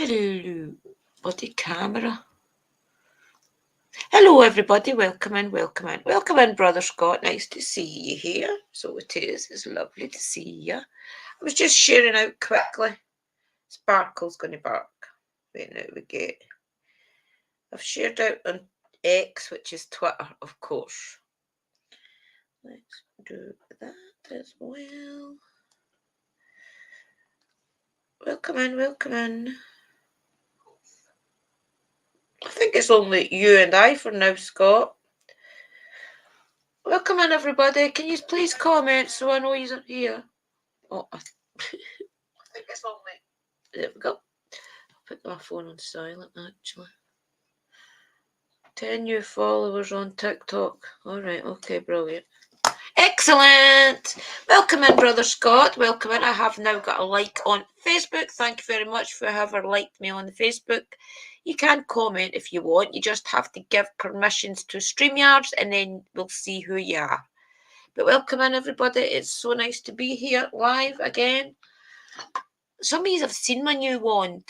Hello, body camera. Hello, everybody. Welcome in, welcome in. Welcome in, Brother Scott. Nice to see you here. So it is. It's lovely to see you. I was just sharing out quickly. Sparkle's going to bark. Wait, now we get. I've shared out on X, which is Twitter, of course. Let's do that as well. Welcome in, welcome in. I think it's only you and I for now, Scott. Welcome in, everybody. Can you please comment so I know you're here? Oh, I think it's only. There we go. I'll put my phone on silent, actually. 10 new followers on TikTok. All right, okay, brilliant. Excellent. Welcome in, Brother Scott. Welcome in. I have now got a like on Facebook. Thank you very much for whoever liked me on the Facebook. You can comment if you want. You just have to give permissions to StreamYards and then we'll see who you are. But welcome in, everybody. It's so nice to be here live again. Some of you have seen my new wand.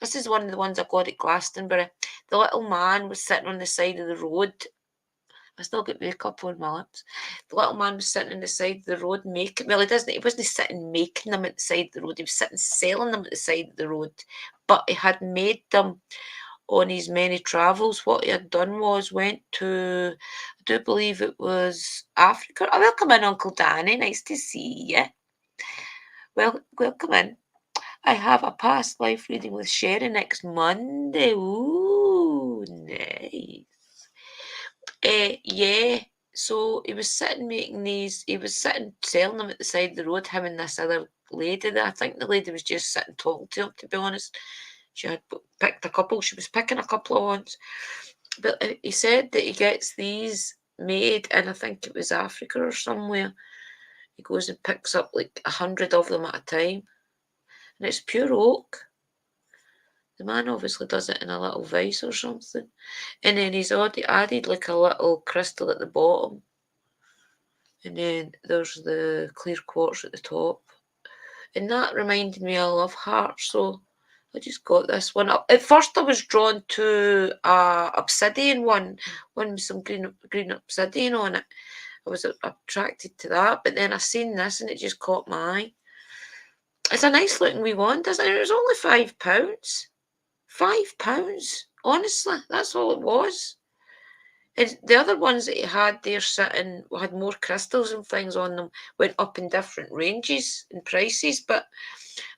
This is one of the ones I got at Glastonbury. The little man was sitting on the side of the road. I still get makeup on my lips. The little man was sitting on the side of the road making. Well, he wasn't sitting making them at the side of the road. He was sitting selling them at the side of the road. But he had made them on his many travels. What he had done was went to, I do believe it was Africa. Oh, welcome in, Uncle Danny. Nice to see you. Well, welcome in. I have a past life reading with Sherry next Monday. Ooh, nice. Yeah. So he was sitting making these. He was sitting selling them at the side of the road. Him and this other lady. I think the lady was just sitting talking to him. To be honest, she had picked a couple. She was picking a couple of ones. But he said that he gets these made in, I think it was Africa or somewhere. He goes and picks up like 100 of them at a time. And it's pure oak. The man obviously does it in a little vase or something. And then he's already added like a little crystal at the bottom. And then there's the clear quartz at the top. And that reminded me of Love Heart, so I just got this one up. At first I was drawn to a obsidian one with some green obsidian on it. I was attracted to that, but then I seen this and it just caught my eye. It's a nice looking wee wand, isn't it? It was only £5. £5, honestly, that's all it was. And the other ones that he had there sitting had more crystals and things on them, went up in different ranges and prices. But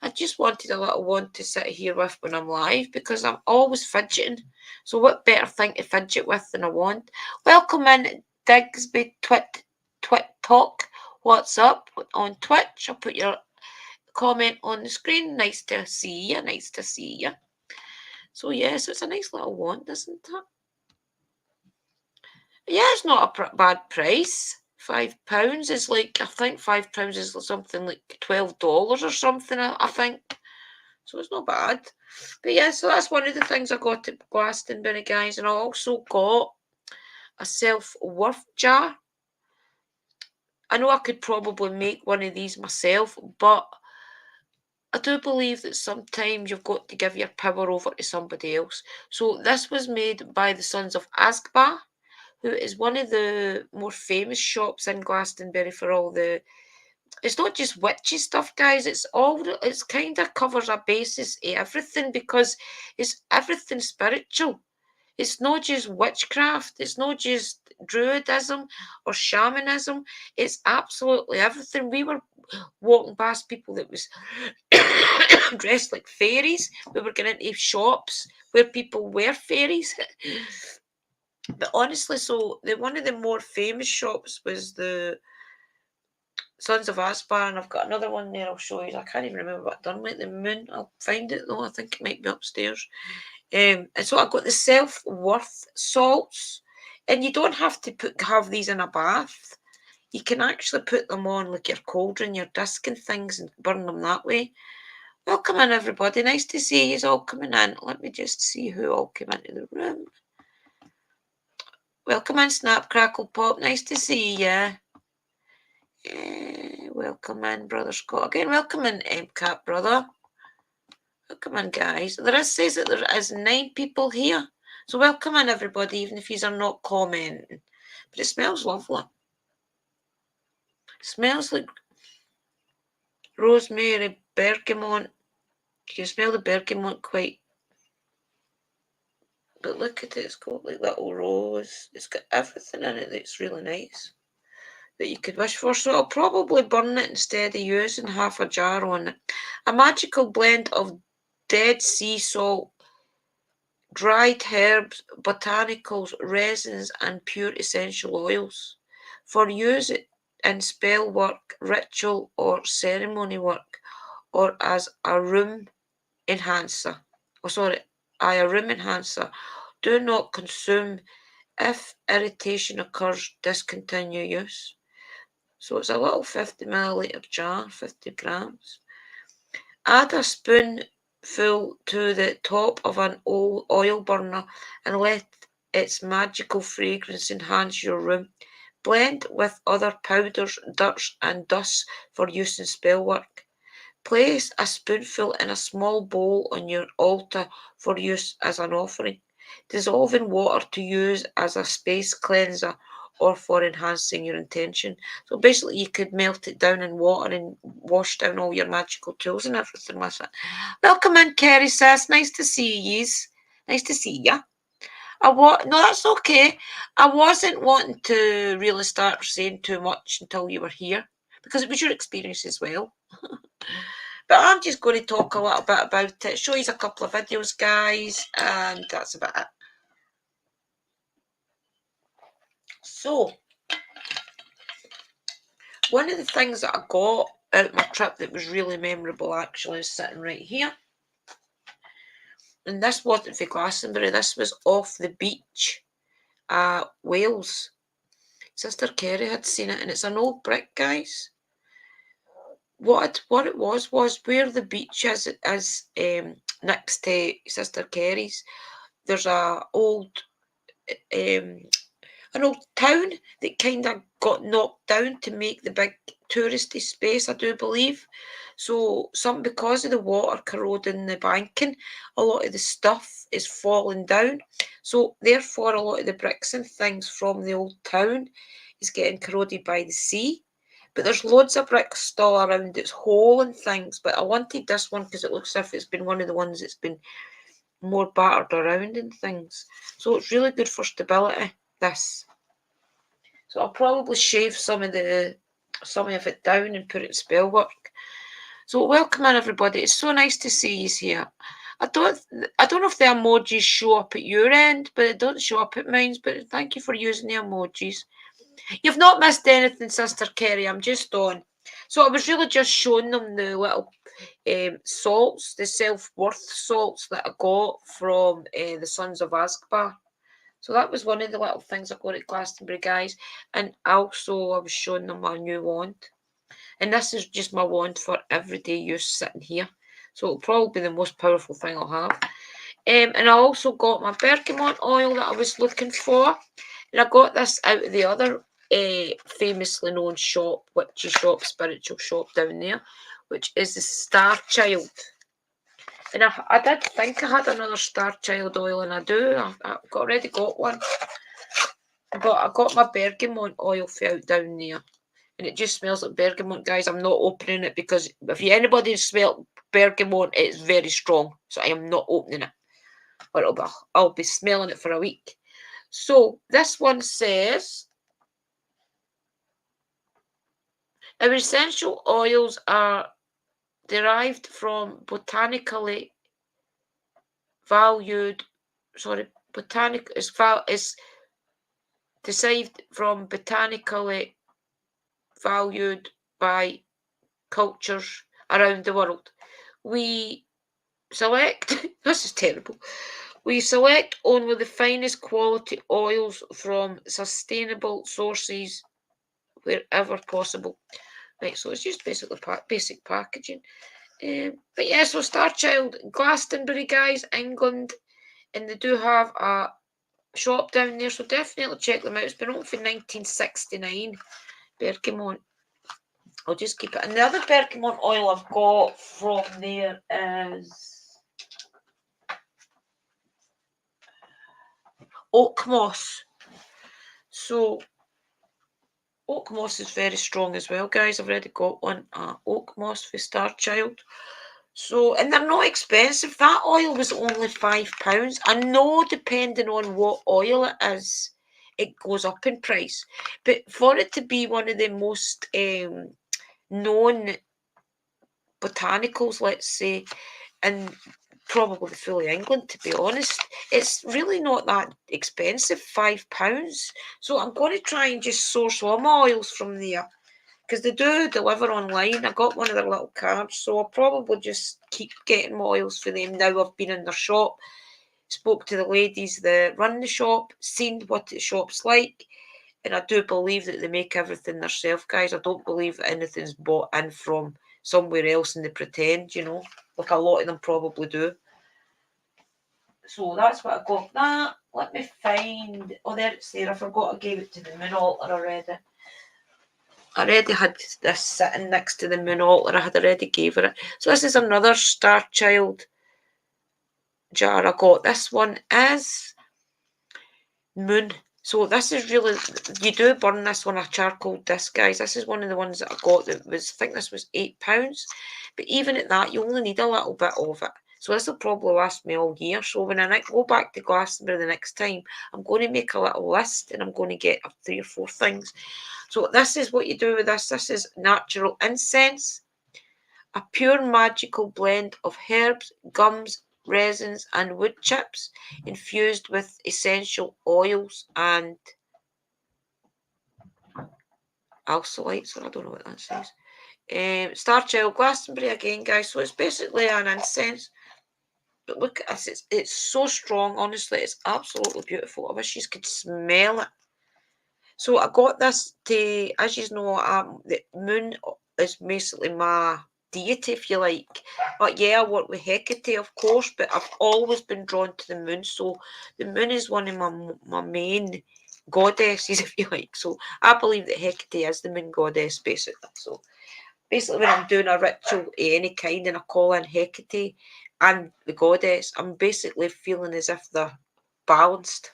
I just wanted a little wand to sit here with when I'm live because I'm always fidgeting. So what better thing to fidget with than a wand? Welcome in, Digsby Twit Talk. What's up on Twitch? I'll put your comment on the screen. Nice to see you. Nice to see you. So yes, it's a nice little wand, isn't it? Yeah, it's not a bad price. £5 is like, I think £5 is something like $12 or something, I think. So it's not bad. But yeah, so that's one of the things I got at Glastonbury, guys. And I also got a self-worth jar. I know I could probably make one of these myself, but I do believe that sometimes you've got to give your power over to somebody else. So this was made by the Sons of Asgba, who is one of the more famous shops in Glastonbury for all the. It's not just witchy stuff, guys. It's kind of covers a basis of everything because it's everything spiritual. It's not just witchcraft. It's not just druidism or shamanism. It's absolutely everything. We were walking past people that was dressed like fairies. We were going into shops where people were fairies. But honestly, so one of the more famous shops was the Sons of Aspar, and I've got another one there I'll show you. I can't even remember what I've done with the moon. I'll find it though. I think it might be upstairs. And so I've got the self-worth salts, and you don't have to have these in a bath. You can actually put them on like your cauldron, your disc and things, and burn them that way. Welcome in, everybody. Nice to see you all coming in. Let me just see who all came into the room. Welcome in, Snap, Crackle, Pop. Nice to see you. Welcome in, Brother Scott. Again, welcome in, MCAT, brother. Welcome in, guys. Says that there is 9 people here. So welcome in, everybody, even if you are not commenting. But it smells lovely. It smells like rosemary, bergamot. You can smell the bergamot quite. But look at it. It's got like little rose. It's got everything in it that's really nice that you could wish for. So I'll probably burn it instead of using half a jar on it. A magical blend of dead sea salt, dried herbs, botanicals, resins, and pure essential oils for use in spell work, ritual, or ceremony work, or as a room enhancer. A room enhancer. Do not consume. If irritation occurs, discontinue use. So it's a little 50 milliliter jar, 50 grams. Add a spoonful to the top of an oil burner and let its magical fragrance enhance your room. Blend with other powders, dirts, and dusts for use in spell work. Place a spoonful in a small bowl on your altar for use as an offering. Dissolve in water to use as a space cleanser or for enhancing your intention. So basically you could melt it down in water and wash down all your magical tools and everything with it. Welcome in, Kerry says. Nice to see yous. Nice to see ya. No, that's okay. I wasn't wanting to really start saying too much until you were here because it was your experience as well. But I'm just going to talk a little bit about it, show you a couple of videos, guys, and that's about it. So, one of the things that I got out my trip that was really memorable actually is sitting right here. And this wasn't for Glastonbury, this was off the beach, Wales. Sister Kerry had seen it, and it's an old brick, guys. What it was where the beach is next to Sister Kerry's. There's an old town that kind of got knocked down to make the big touristy space, I do believe. So because of the water corroding the banking, a lot of the stuff is falling down. So therefore, a lot of the bricks and things from the old town is getting corroded by the sea. But there's loads of bricks still around its hole and things. But I wanted this one because it looks as if it's been one of the ones that's been more battered around and things. So it's really good for stability, this. So I'll probably shave some of it down and put it in spell work. So welcome in, everybody. It's so nice to see you here. I don't know if the emojis show up at your end, but it doesn't show up at mine. But thank you for using the emojis. You've not missed anything, Sister Kerry. I'm just on. So I was really just showing them the little salts, the self-worth salts that I got from the Sons of Azkaban. So that was one of the little things I got at Glastonbury, guys. And also I was showing them my new wand. And this is just my wand for everyday use sitting here. So it'll probably be the most powerful thing I'll have. And I also got my bergamot oil that I was looking for. And I got this out of the other famously known shop, witchy shop, spiritual shop down there, which is the Star Child. And I did think I had another Star Child oil, and I do. I've already got one. But I got my bergamot oil out down there. And it just smells like bergamot, guys. I'm not opening it because if anybody smelled bergamot, it's very strong. So I am not opening it. Or I'll be smelling it for a week. So this one says, our essential oils are derived from botanically valued, is derived from botanically valued by cultures around the world. We select, this is terrible, we select only the finest quality oils from sustainable sources wherever possible. Right, so it's just basically basic packaging. But yeah, so Star Child, Glastonbury, guys, England, and they do have a shop down there, so definitely check them out. It's been open for 1969. Bergamot. I'll just keep it. And the other bergamot oil I've got from there is oak moss. So oak moss is very strong as well, guys. I've already got one. Oak moss for Star Child. So, and they're not expensive. That oil was only £5. I know, depending on what oil it is, it goes up in price. But for it to be one of the most known botanicals, let's say, in probably fully England, to be honest, it's really not that expensive, £5. So I'm going to try and just source all my oils from there, because they do deliver online. I got one of their little cards, so I'll probably just keep getting my oils for them now. I've been in their shop, spoke to the ladies that run the shop, seen what the shop's like, and I do believe that they make everything themselves, guys. I don't believe that anything's bought in from somewhere else and they pretend, like a lot of them probably do. So that's what I got. That, let me find, oh, there it's there. I forgot I gave it to the moon altar already. I already had this sitting next to the moon altar. I had already gave her it. So this is another Star Child jar I got. This one is moon. So this is really, you do burn this on a charcoal disc, guys. This is one of the ones that I got that was, I think this was £8. But even at that, you only need a little bit of it. So this will probably last me all year. So when I go back to Glastonbury the next time, I'm going to make a little list and I'm going to get 3 or 4 things. So this is what you do with this. This is natural incense, a pure magical blend of herbs, gums, resins and wood chips infused with essential oils and alsolites, or I don't know what that says. Star Child Glastonbury again, guys. So it's basically an incense. But look at this, it's so strong, honestly. It's absolutely beautiful. I wish you could smell it. So I got this to, as you know, the moon is basically my deity, if you like. But yeah, I work with Hecate, of course, but I've always been drawn to the moon. So the moon is one of my main goddesses, if you like. So I believe that Hecate is the moon goddess, basically. So basically, when I'm doing a ritual of any kind and I call in Hecate and the goddess, I'm basically feeling as if they're balanced.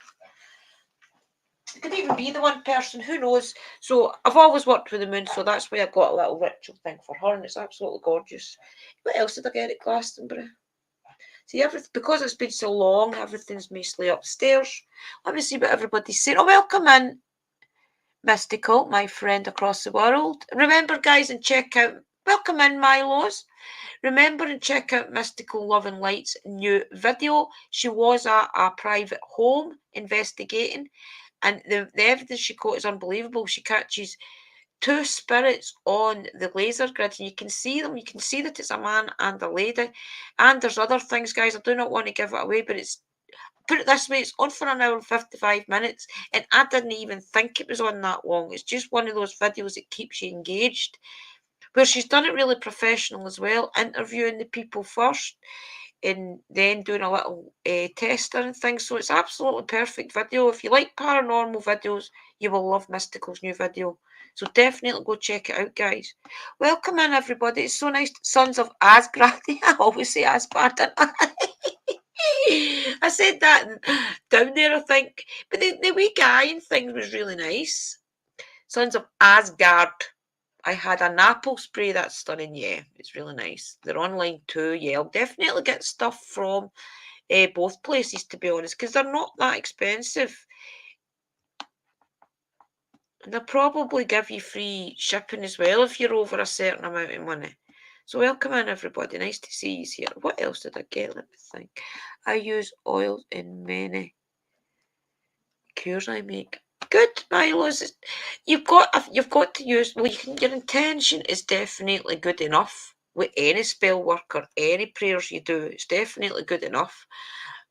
It could even be the one person, who knows. So I've always worked with the moon, so that's why I got a little ritual thing for her, and it's absolutely gorgeous. What else did I get at Glastonbury? See, everything, because it's been so long, everything's mostly upstairs. Let me see what everybody's saying. Oh, welcome in, Mystical, my friend across the world. Remember, guys, and check out, welcome in, Milos. Remember and check out Mystical Love and Light's new video. She was at a private home investigating, and the evidence she got is unbelievable. She catches 2 spirits on the laser grid, and you can see them. You can see that it's a man and a lady. And there's other things, guys. I do not want to give it away, but it's, put it this way, it's on for an hour and 55 minutes, and I didn't even think it was on that long. It's just one of those videos that keeps you engaged, where she's done it really professional as well, interviewing the people first and then doing a little tester and things. So it's absolutely perfect video. If you like paranormal videos, you will love Mystical's new video. So definitely go check it out, guys. Welcome in, everybody. It's so nice. Sons of Asgard. I always say Asgard. I said that down there, I think. But the wee guy and things was really nice. Sons of Asgard. I had an apple spray that's stunning. Yeah, it's really nice. They're online too. Yeah, I'll definitely get stuff from both places, to be honest, because they're not that expensive. And they'll probably give you free shipping as well if you're over a certain amount of money. So welcome in, everybody. Nice to see you here. What else did I get? Let me think. I use oils in many cures I make. Good, Milos. You've got to use. Well, your intention is definitely good enough with any spell work or any prayers you do. It's definitely good enough.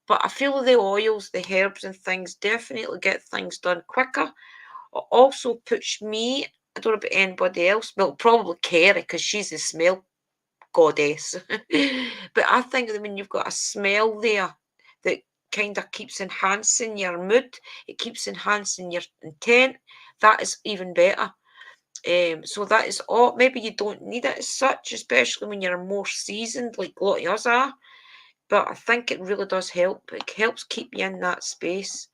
But I feel the oils, the herbs, and things definitely get things done quicker. It also puts me. I don't know about anybody else. Well, probably Kerry, because she's the smell goddess. But I think that when you've got a smell there that kind of keeps enhancing your mood, it keeps enhancing your intent, that is even better. So that is all. Maybe you don't need it as such, especially when you're more seasoned, like a lot of us are. But I think it really does help. It helps keep you in that space.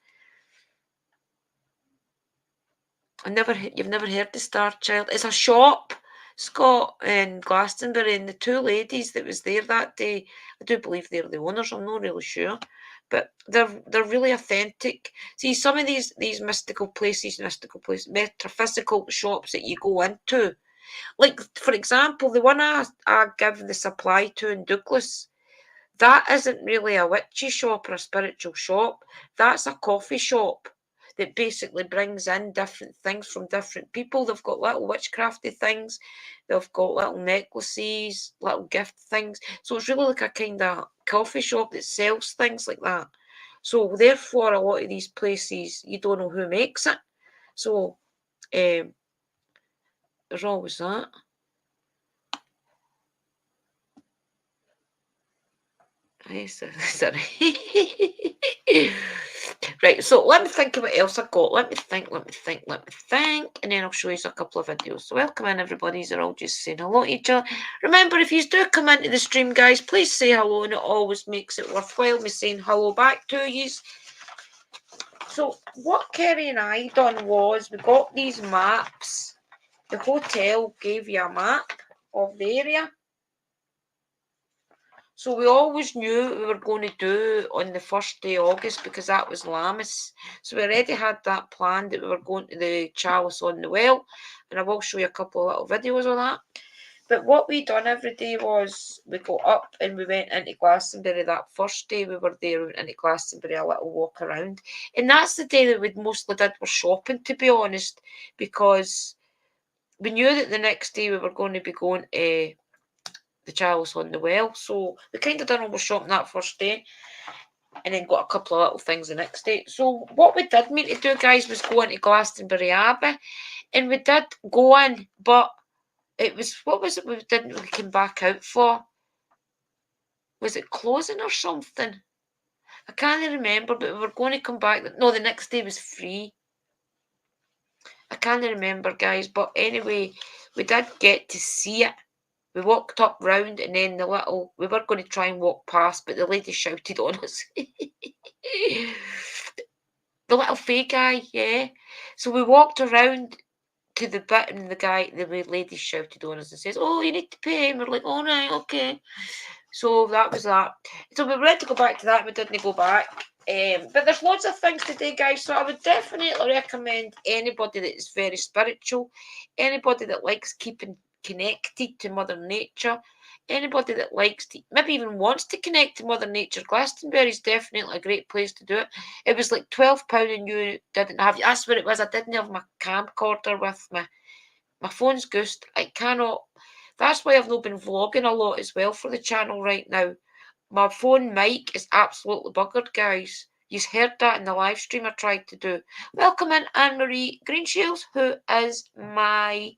You've never heard of Star Child? It's a shop, Scott, in Glastonbury, and the two ladies that was there that day, I do believe they're the owners. I'm not really sure, but they're really authentic. See, some of these mystical places, metaphysical shops that you go into, like for example, the one I give the supply to in Douglas. That isn't really a witchy shop or a spiritual shop. That's a coffee shop that basically brings in different things from different people. They've got little witchcrafty things, they've got little necklaces, little gift things. So it's really like a kind of coffee shop that sells things like that. So therefore, a lot of these places, you don't know who makes it. So there's always that. Sorry. Right, so let me think of what else I got. Let me think. And then I'll show you a couple of videos. So welcome in, everybody. They're all just saying hello to each other. Remember, if you do come into the stream, guys, please say hello, and it always makes it worthwhile me saying hello back to you. So what Kerry and I done was we got these maps. The hotel gave you a map of the area. So we always knew what we were going to do on the first day of August because that was Lammas. So we already had that planned that we were going to the Chalice on the Well, and I will show you a couple of little videos of that. But what we done every day was we got up and we went into Glastonbury. That first day we were there, we went into Glastonbury, a little walk around. And that's the day that we mostly did was shopping, to be honest, because we knew that the next day we were going to be going to the Chalice on the Well. So we kind of done all the shopping that first day and then got a couple of little things the next day. So what we did mean to do, guys, was go into Glastonbury Abbey, and we did go in, but it was, what was it we came back out for? Was it closing or something? I can't remember, but we were going to come back. No, the next day was free. I can't remember, guys, but anyway, we did get to see it. We walked up round and then we were going to try and walk past, but the lady shouted on us. The little fake guy, yeah. So we walked around to the bit and the lady shouted on us and says, "Oh, you need to pay." And we're like, "All right, okay." So that was that. So we were ready to go back to that, we didn't go back. But there's lots of things today, guys. So I would definitely recommend anybody that is very spiritual, anybody that likes keeping connected to Mother Nature, anybody that likes to, maybe even wants to connect to Mother Nature. Glastonbury is definitely a great place to do it. It was like £12 and you didn't have, that's what it was. I didn't have my camcorder with me. My phone's goosed. I cannot. That's why I've not been vlogging a lot as well for the channel right now. My phone mic is absolutely buggered, guys. You've heard that in the live stream I tried to do. Welcome in Anne-Marie Greenshields, who is my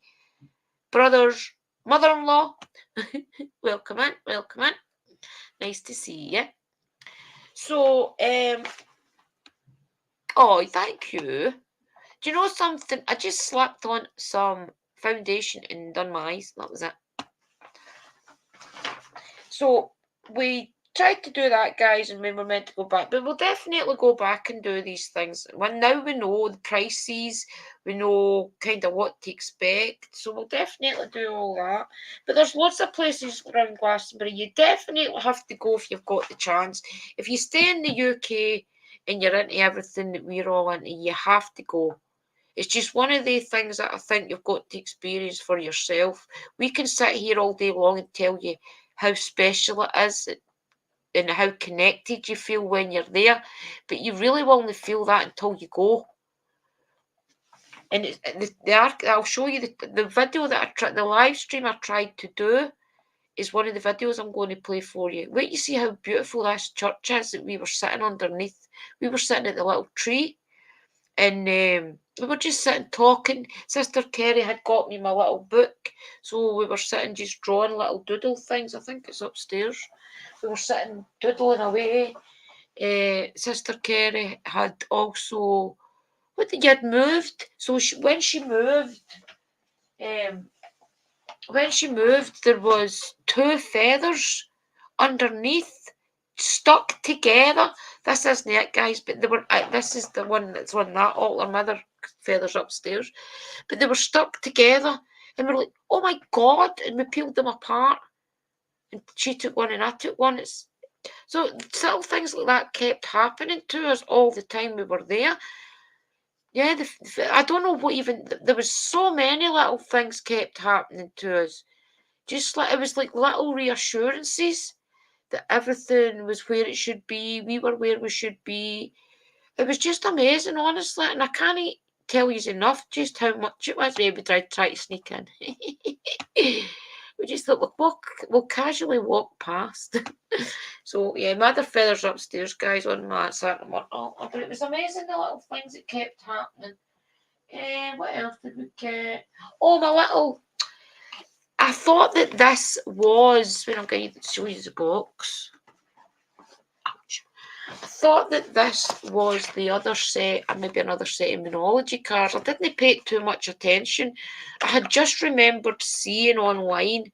brother's mother-in-law. Welcome in. Nice to see you. So, oh, thank you. Do you know something? I just slapped on some foundation and done my eyes. That was it. So we tried to do that, guys, and we were meant to go back, but we'll definitely go back and do these things. When now we know the prices, we know kind of what to expect, so we'll definitely do all that. But there's lots of places around Glastonbury. You definitely have to go if you've got the chance. If you stay in the UK and you're into everything that we're all into, you have to go. It's just one of the things that I think you've got to experience for yourself. We can sit here all day long and tell you how special it is and how connected you feel when you're there, but you really will only feel that until you go. And I'll show you the video that the live stream I tried to do is one of the videos I'm going to play for you. Wait, you see how beautiful this church is that we were sitting underneath. We were sitting at the little tree, and we were just sitting talking. Sister Kerry had got me my little book, so we were sitting just drawing little doodle things. I think it's upstairs. We were sitting doodling away. Sister Kerry had also, you had moved. So when she moved, there was two feathers underneath stuck together. This isn't it, guys, but they were. This is the one that's on that altar, Mother. feathers upstairs, but they were stuck together, and we were like, oh my God, and we peeled them apart, and she took one and I took one. So little things like that kept happening to us all the time we were there. Yeah, I don't know what even, there was so many little things kept happening to us. Just like, it was like little reassurances that everything was where it should be, we were where we should be. It was just amazing, honestly, and I can't tell you enough just how much it was. Maybe try to sneak in. We just thought we'll casually walk past. So yeah, my other feathers upstairs, guys, on my Saturday morning. Oh, but it was amazing the little things that kept happening. What else did we get? Oh, my little. I thought that this was, when I'm going to show you the box. Ouch. I thought that this was the other set, or maybe another set of Moonology cards. I didn't pay too much attention. I had just remembered seeing online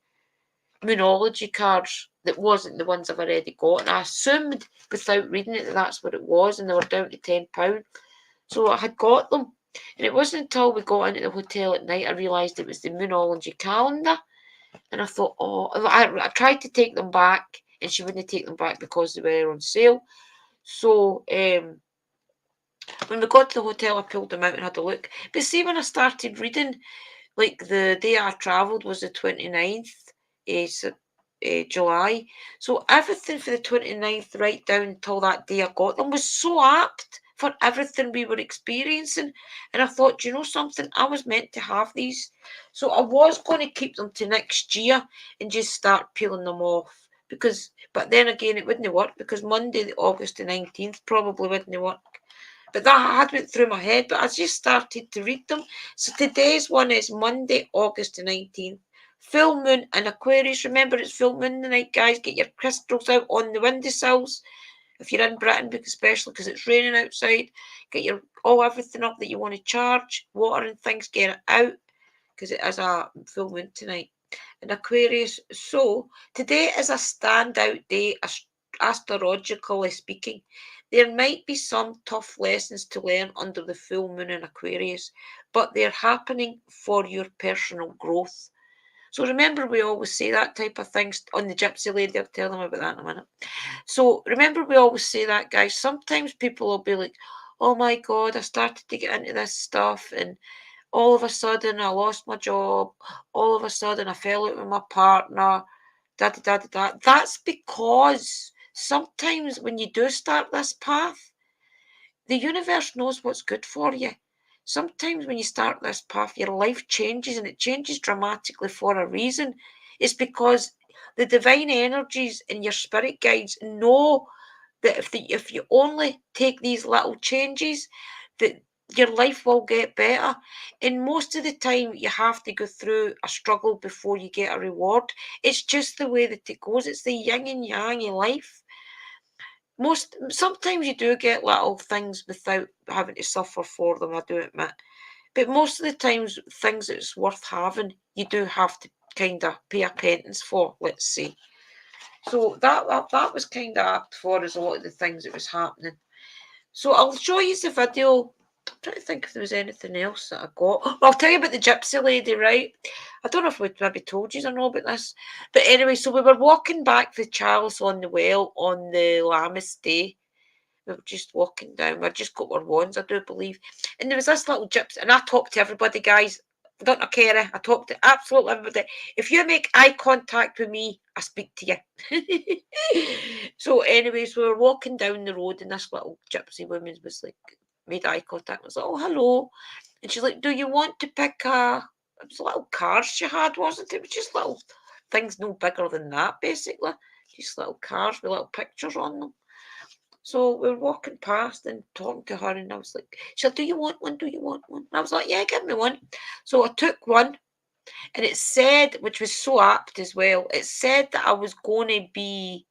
Moonology cards that wasn't the ones I've already got, and I assumed without reading it that that's what it was, and they were down to £10. So I had got them, and it wasn't until we got into the hotel at night I realised it was the Moonology calendar, and I thought, oh, I tried to take them back, and she wouldn't take them back because they were on sale. So when we got to the hotel, I pulled them out and had a look. But see, when I started reading, like the day I travelled was the 29th July. So everything for the 29th right down until that day I got them was so apt for everything we were experiencing. And I thought, you know something, I was meant to have these. So I was going to keep them to next year and just start peeling them off. But then again, it wouldn't work because Monday, August the 19th, probably wouldn't work. But that had went through my head, but I just started to read them. So today's one is Monday, August the 19th. Full moon in Aquarius. Remember, it's full moon tonight, guys. Get your crystals out on the windowsills. If you're in Britain, especially because it's raining outside, get everything up that you want to charge. Water and things, get it out because it is a full moon tonight in Aquarius. So today is a standout day, astrologically speaking. There might be some tough lessons to learn under the full moon in Aquarius, but they're happening for your personal growth. So remember, we always say that type of things on the Gypsy Lady. I'll tell them about that in a minute. So remember, we always say that, guys. Sometimes people will be like, oh my God, I started to get into this stuff, and all of a sudden I lost my job. All of a sudden I fell out with my partner. Da da da da da. That's because sometimes when you do start this path, the universe knows what's good for you. Sometimes when you start this path, your life changes, and it changes dramatically for a reason. It's because the divine energies and your spirit guides know that if you only take these little changes, that your life will get better. And most of the time, you have to go through a struggle before you get a reward. It's just the way that it goes. It's the yin and yang in life. Sometimes you do get little things without having to suffer for them, I do admit. But most of the times, things that's worth having, you do have to kind of pay a penance for, let's say. So that was kind of apt for us, a lot of the things that was happening. So I'll show you the video. I'm trying to think if there was anything else that I got. Well, I'll tell you about the Gypsy Lady, right? I don't know if we maybe told you or not about this. But anyway, so we were walking back the Charles on the Well on the Lammas Day. We were just walking down. We just got our wands, I do believe. And there was this little gypsy, and I talked to everybody, guys. I don't care. I talk to absolutely everybody. If you make eye contact with me, I speak to you. So, anyways, we were walking down the road, and this little gypsy woman was like, made eye contact. I was like, oh, hello. And she's like, do you want to pick it was a little card she had, wasn't it? It was just little things no bigger than that, basically. Just little cards with little pictures on them. So we were walking past and talking to her, and I was like, she said, do you want one? Do you want one? And I was like, yeah, give me one. So I took one, and it said, which was so apt as well, it said that I was going to be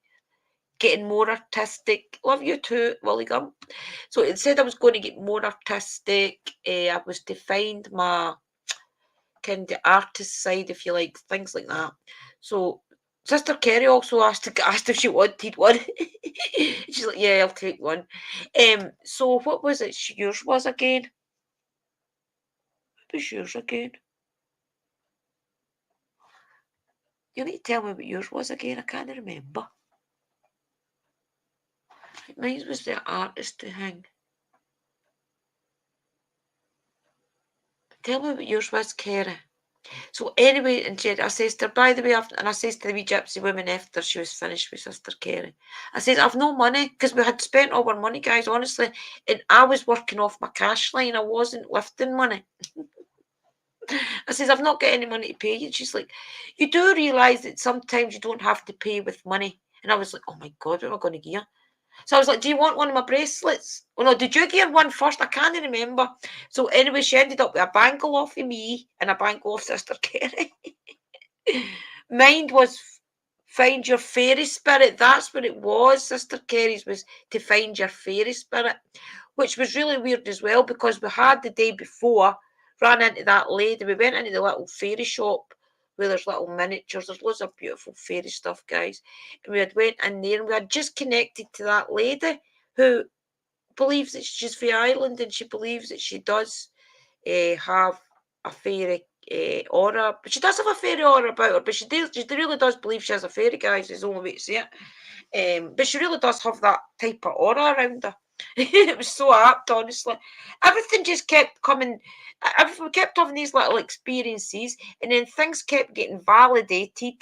getting more artistic. Love you too, Willie Gum. So it said I was going to get more artistic. I was to find my kind of artist side, if you like, things like that. So Sister Kerry also asked if she wanted one. She's like, yeah, I'll take one. So what was it yours was again? What was yours again? You need to tell me what yours was again. I can't remember. Mine was the artist thing. Tell me what yours was, Kara. So anyway, and I says to her, by the way, and I says to the wee gypsy woman after she was finished with Sister Kerry, I says, I've no money, because we had spent all our money, guys, honestly, and I was working off my cash line. I wasn't lifting money. I says, I've not got any money to pay you. And she's like, you do realise that sometimes you don't have to pay with money. And I was like, oh my God, what am I going to give you? So I was like, do you want one of my bracelets? Oh no, did you get one first? I can't remember. So anyway, she ended up with a bangle off of me and a bangle off Sister Kerry. Mine was find your fairy spirit. That's what it was. Sister Kerry's was to find your fairy spirit, which was really weird as well, because we had the day before ran into that lady. We went into the little fairy shop where there's little miniatures. There's loads of beautiful fairy stuff, guys. And we had went in there and we had just connected to that lady who believes that she's from Ireland, and she believes that she does have a fairy aura. But she does have a fairy aura about her, but she really does believe she has a fairy, guys, is the only way to say it. But she really does have that type of aura around her. It was so apt, honestly. Everything just kept coming. We kept having these little experiences, and then things kept getting validated.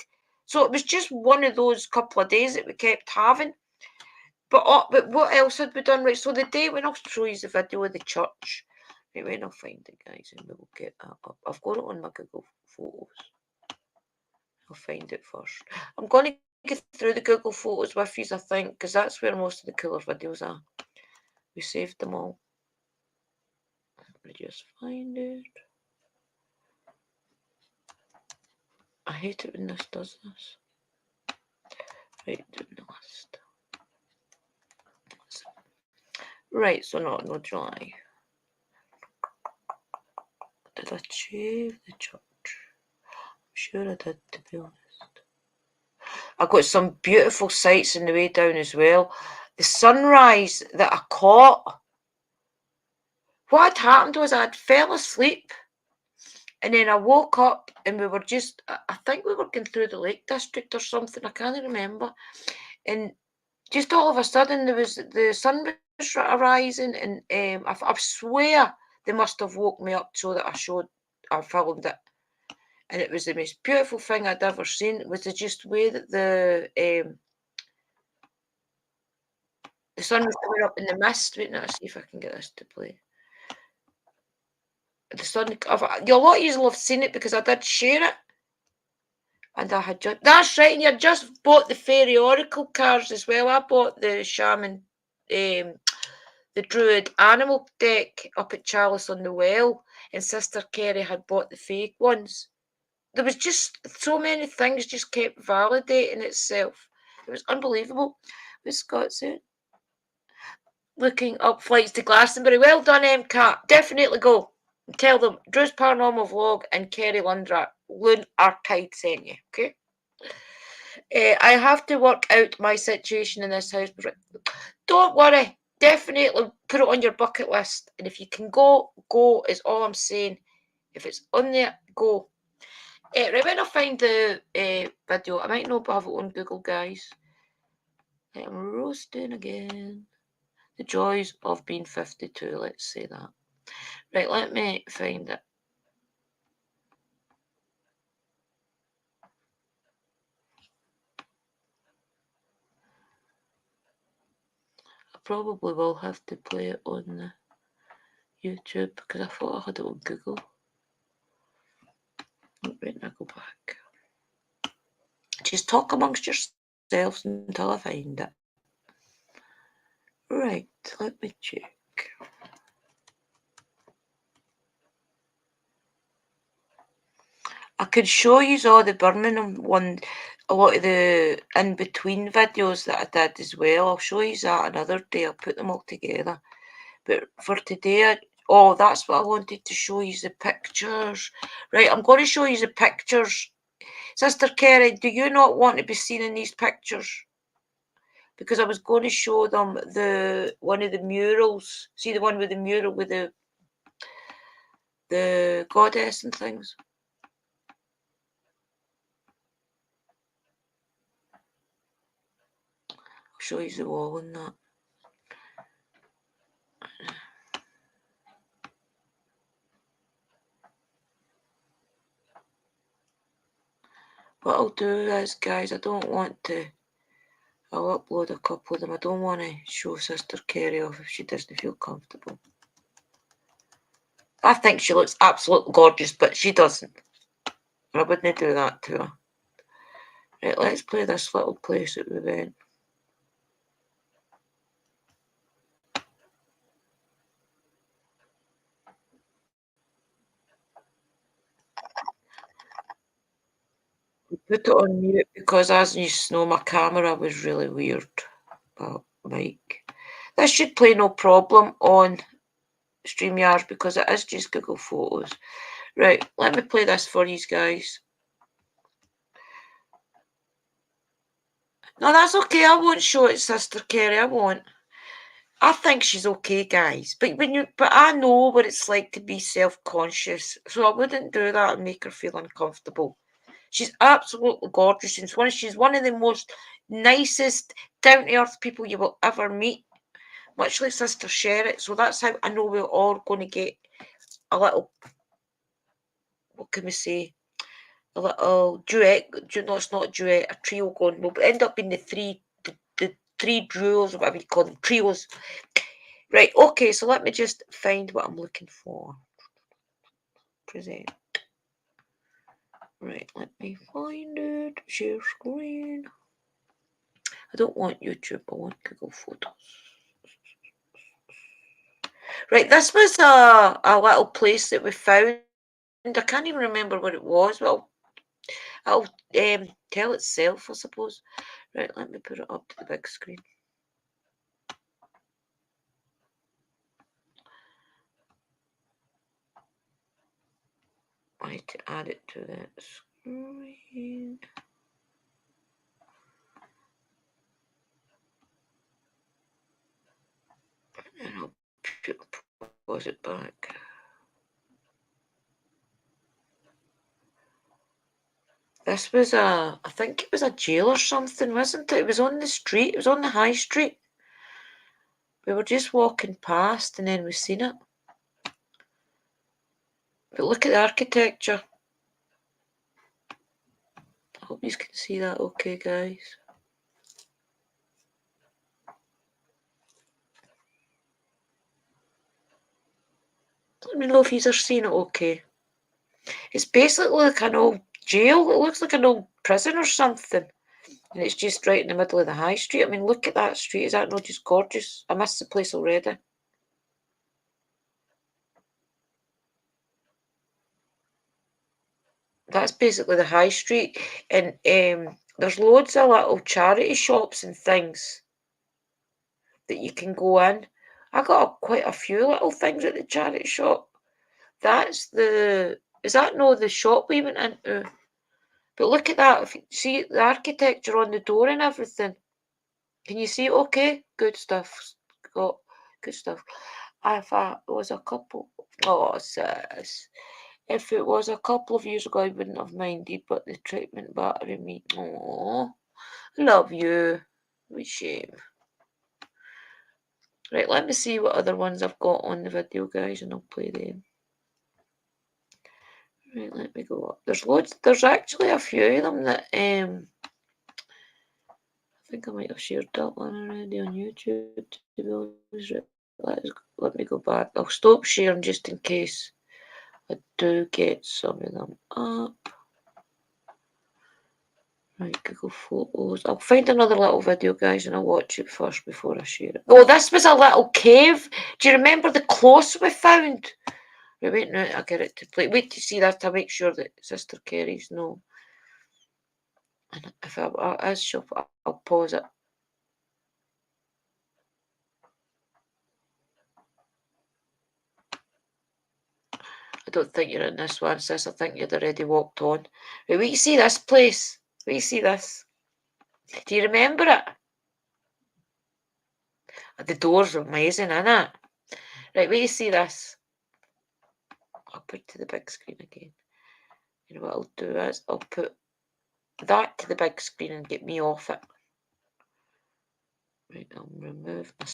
So it was just one of those couple of days that we kept having. But what else had we done? Right, so the day when I'll show you the video of the church. Right, when I'll find it, guys, and we'll get that up. I've got it on my Google Photos. I'll find it first. I'm going to go through the Google Photos with you, I think, because that's where most of the cooler videos are. We saved them all. Let me just find it. I hate it when this does this. Right, doing the list. Right, so no July. Did I achieve the church? I'm sure I did, to be honest. I got some beautiful sights on the way down as well. The sunrise that I caught. What had happened was I'd fell asleep, and then I woke up and we were just, I think we were going through the Lake District or something, I can't remember. And just all of a sudden the sun was rising, and I swear they must have woke me up so that I filmed it. And it was the most beautiful thing I'd ever seen. It was the just way that the sun was coming up in the mist. Wait, now, let's see if I can get this to play. The sun, a lot of you will have seen it because I did share it. And I had just, that's right, and you just bought the Fairy Oracle cards as well. I bought the Shaman, the Druid Animal deck up at Chalice on the Well, and Sister Kerry had bought the fake ones. There was just so many things just kept validating itself. It was unbelievable. What's Scott saying? Looking up flights to Glastonbury. Well done, MCAT. Definitely go. Tell them Drew's Paranormal Vlog and Kerry Lund Arcade sent you, okay? I have to work out my situation in this house. Don't worry. Definitely put it on your bucket list. And if you can go is all I'm saying. If it's on there, go. Right, when I find the video, I might not have it on Google, guys. I'm roasting again. The joys of being 52, let's say that. Right, let me find it. I probably will have to play it on the YouTube because I thought I had it on Google. Wait, I go back. Just talk amongst yourselves until I find it. Right, let me check. I could show you all the Birmingham one, a lot of the in-between videos that I did as well. I'll show you that another day. I'll put them all together. But for today, that's what I wanted to show you, the pictures. Right, I'm going to show you the pictures. Sister Kerry, do you not want to be seen in these pictures? Because I was going to show them one of the murals. See the one with the mural with the the goddess and things. I'll show you the wall and that. What I'll do is, guys, I don't want to. I'll upload a couple of them. I don't want to show Sister Kerry off if she doesn't feel comfortable. I think she looks absolutely gorgeous, but she doesn't. I wouldn't do that to her. Right, let's play this little place that we went. We put it on mute because, as you know, my camera was really weird. But mic. This should play no problem on StreamYard because it is just Google Photos. Right, let me play this for you guys. No, that's okay. I won't show it, Sister Kerry. I won't. I think she's okay, guys. But I know what it's like to be self-conscious, so I wouldn't do that and make her feel uncomfortable. She's absolutely gorgeous. She's one of the most nicest, down-to-earth people you will ever meet. Much like Sister Sherritt. So that's how I know we're all going to get a little, what can we say? A little duet. No, it's not a duet. A trio going. We'll end up being the three duos, or whatever you call them, trios. Right, okay, so let me just find what I'm looking for. Present. Right, let me find it. Share screen. I don't want YouTube, I want Google Photos. Right, this was a little place that we found. I can't even remember what it was. Well, I'll tell itself, I suppose. Right, let me put it up to the big screen. I need to add it to that screen. And I'll pause it back. This was I think it was a jail or something, wasn't it? It was on the street. It was on the high street. We were just walking past and then we seen it. But look at the architecture. I hope you can see that okay, guys. Let me know if you're seeing it okay. It's basically like an old jail. It looks like an old prison or something. And it's just right in the middle of the high street. I mean, look at that street. Is that not just gorgeous? I missed the place already. That's basically the high street. And there's loads of little charity shops and things that you can go in. I got quite a few little things at the charity shop. Is that no the shop we went into? But look at that. If you see the architecture on the door and everything. Can you see it okay? Good stuff. Got good stuff. If it was a couple, oh sis, if it was a couple of years ago, I wouldn't have minded. But the treatment battery, me, oh, love you. What shame. Right, let me see what other ones I've got on the video, guys, and I'll play them. Right, let me go up. There's loads. There's actually a few of them that I think I might have shared that one already on YouTube. To be honest, let me go back. I'll stop sharing just in case I do get some of them up. Right, Google Photos. I'll find another little video, guys, and I'll watch it first before I share it. Oh, this was a little cave. Do you remember the cloth we found? Right, wait, no, I'll get it to play. Wait to see that to make sure that Sister Kerry's no. And if I'll pause it. I don't think you're in this one, sis. I think you'd already walked on. Right, wait, you see this place? Wait, you see this? Do you remember it? The doors are amazing, isn't it? Right, wait, you see this? I'll put to the big screen again. And what I'll do is I'll put that to the big screen and get me off it. Right, I'll remove my...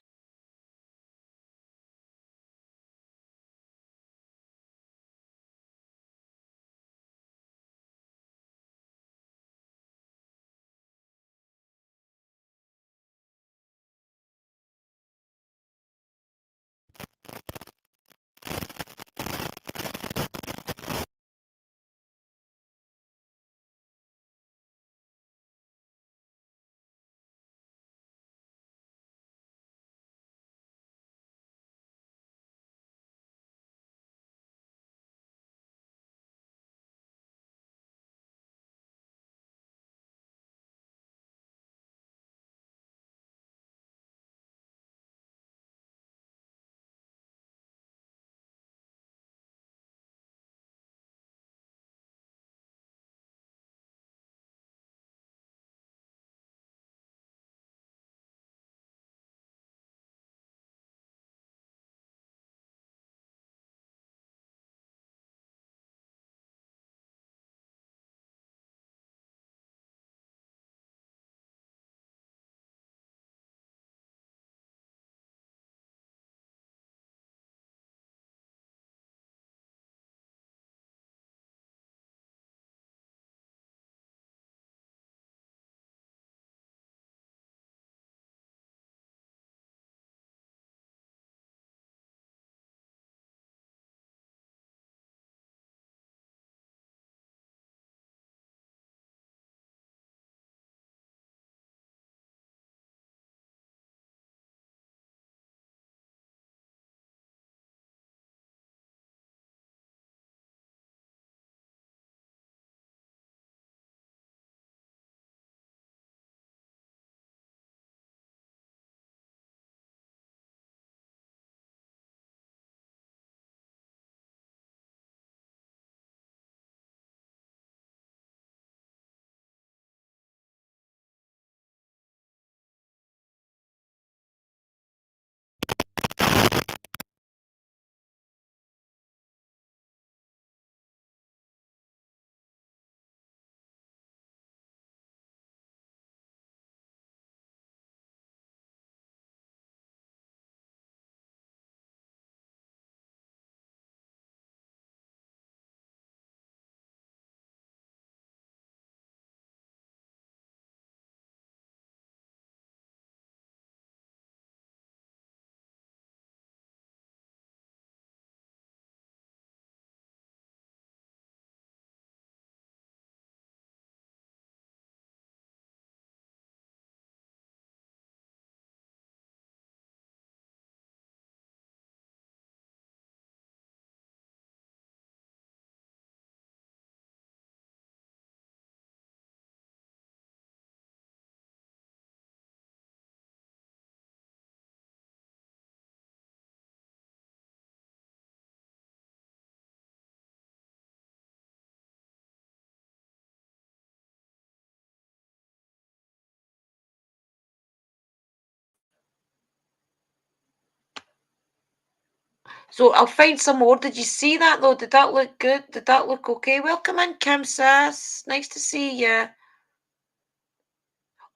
So I'll find some more. Did you see that though? Did that look good? Did that look okay? Welcome in, Kim Sass. Nice to see you.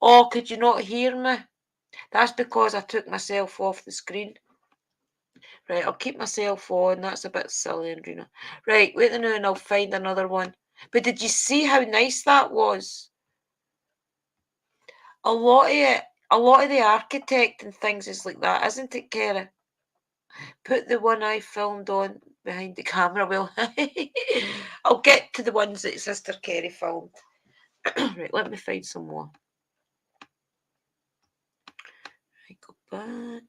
Oh, could you not hear me? That's because I took myself off the screen. Right, I'll keep myself on. That's a bit silly, Andrina. Right, wait a minute and I'll find another one. But did you see how nice that was? A lot of it, a lot of the architect and things is like that, isn't it, Kara? Put the one I filmed on behind the camera. Well, I'll get to the ones that Sister Kerry filmed. Right, let me find some more. Right, go back.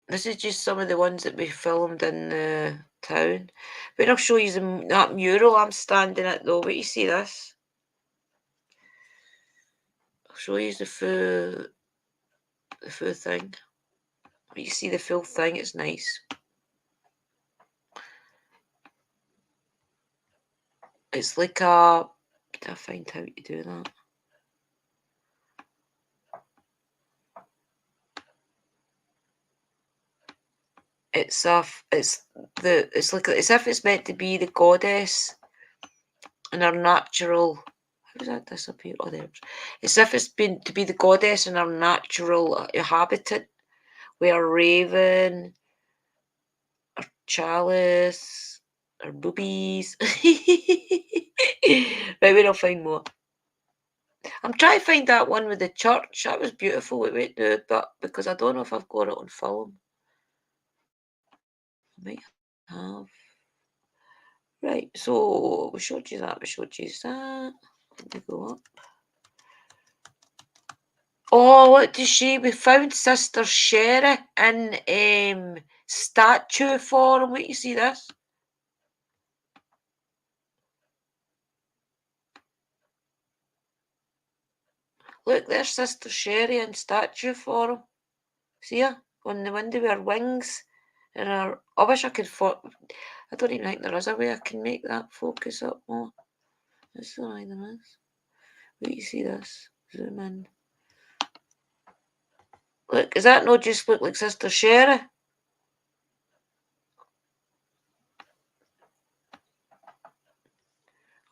This is just some of the ones that we filmed in the town. But I'll show you that mural I'm standing at though. Wait, you see this? I'll show you the full thing. But you see the full thing, it's nice. It's like a... Did I find how to do that? It's like as if it's meant to be the goddess in her natural. How does that disappear? Oh, there. It's if it's been to be the goddess in her natural habitat, where a raven, or chalice, or boobies. Maybe I'll find more. I'm trying to find that one with the church. That was beautiful. Wait, no, but because I don't know if I've got it on film. I might have. Right, so we showed you that. Let me go up. Oh, what does she? We found Sister Sherry in statue form. Wait, you see this? Look, there's Sister Sherry in statue form. See her on the window with her wings and her. I wish I could. I don't even think there is a way I can make that focus up more. Is there either is? Wait, you see this? Zoom in. Look, does that not just look like Sister Sherry?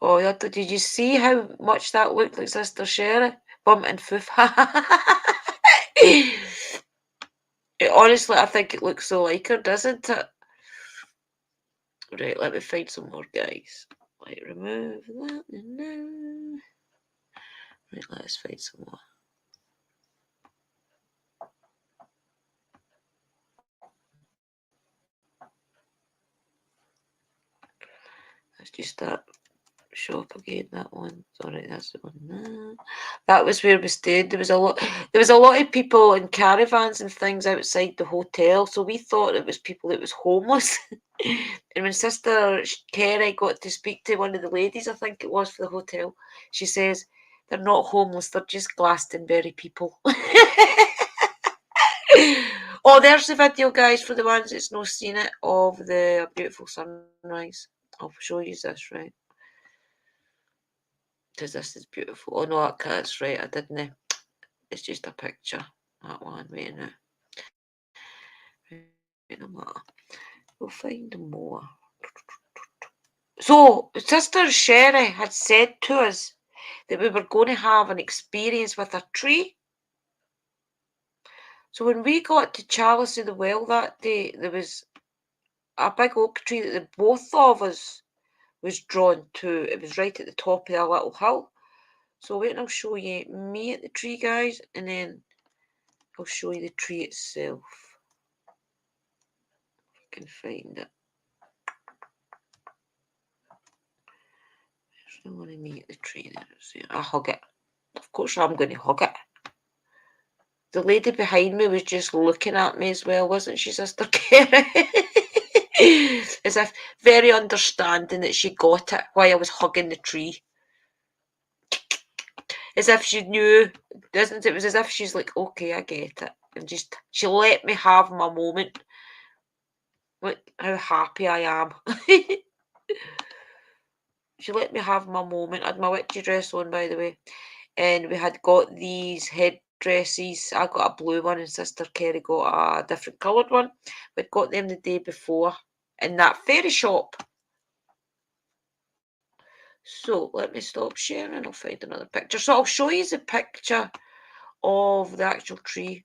Oh, did you see how much that looked like Sister Sherry? Bum and foof. Honestly, I think it looks so like her, doesn't it? Right, let me find some more, guys. Right, remove that. Right, let's find some more. Let's just start shop again. That one. Sorry, that's the one. That was where we stayed. There was a lot of people in caravans and things outside the hotel. So we thought it was people that was homeless. And when Sister Kerry got to speak to one of the ladies, I think it was for the hotel, she says they're not homeless. They're just Glastonbury people. Oh, there's the video, guys, for the ones that's not seen it, of the beautiful sunrise. I'll show you this, right? Because this is beautiful. Oh, no, that's right. I didn't. It's just a picture. That one. Wait now. Wait a minute. We'll find more. So, Sister Sherry had said to us that we were going to have an experience with a tree. So when we got to Chalice of the Well that day, there was a big oak tree that the both of us was drawn to. It was right at the top of a little hill. So wait and I'll show you me at the tree, guys, and then I'll show you the tree itself. If I can find it. I want to meet the tree there. I hug it. Of course I'm going to hug it. The lady behind me was just looking at me as well, wasn't she, Sister Kerry? As if very understanding that she got it while I was hugging the tree. As if she knew, doesn't it? It was as if she's like, okay, I get it. And just, she let me have my moment. Look how happy I am. She let me have my moment. I had my witchy dress on, by the way. And we had got these headdresses. I got a blue one and Sister Kerry got a different coloured one. We'd got them the day before in that fairy shop. So let me stop sharing and I'll find another picture. So I'll show you the picture of the actual tree.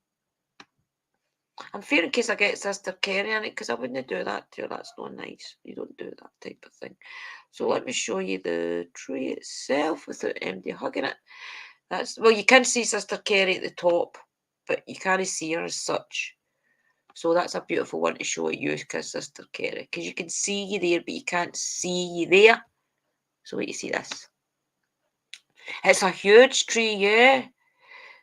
I'm fearing in case I get Sister Kerry in it, because I wouldn't do that to her. That's not nice. You don't do that type of thing. So let me show you the tree itself without MD hugging it. Well, you can see Sister Kerry at the top, but you can't see her as such. So that's a beautiful one to show you, because Sister Kerry, because you can see you there, but you can't see you there. So wait, you see this? It's a huge tree, yeah.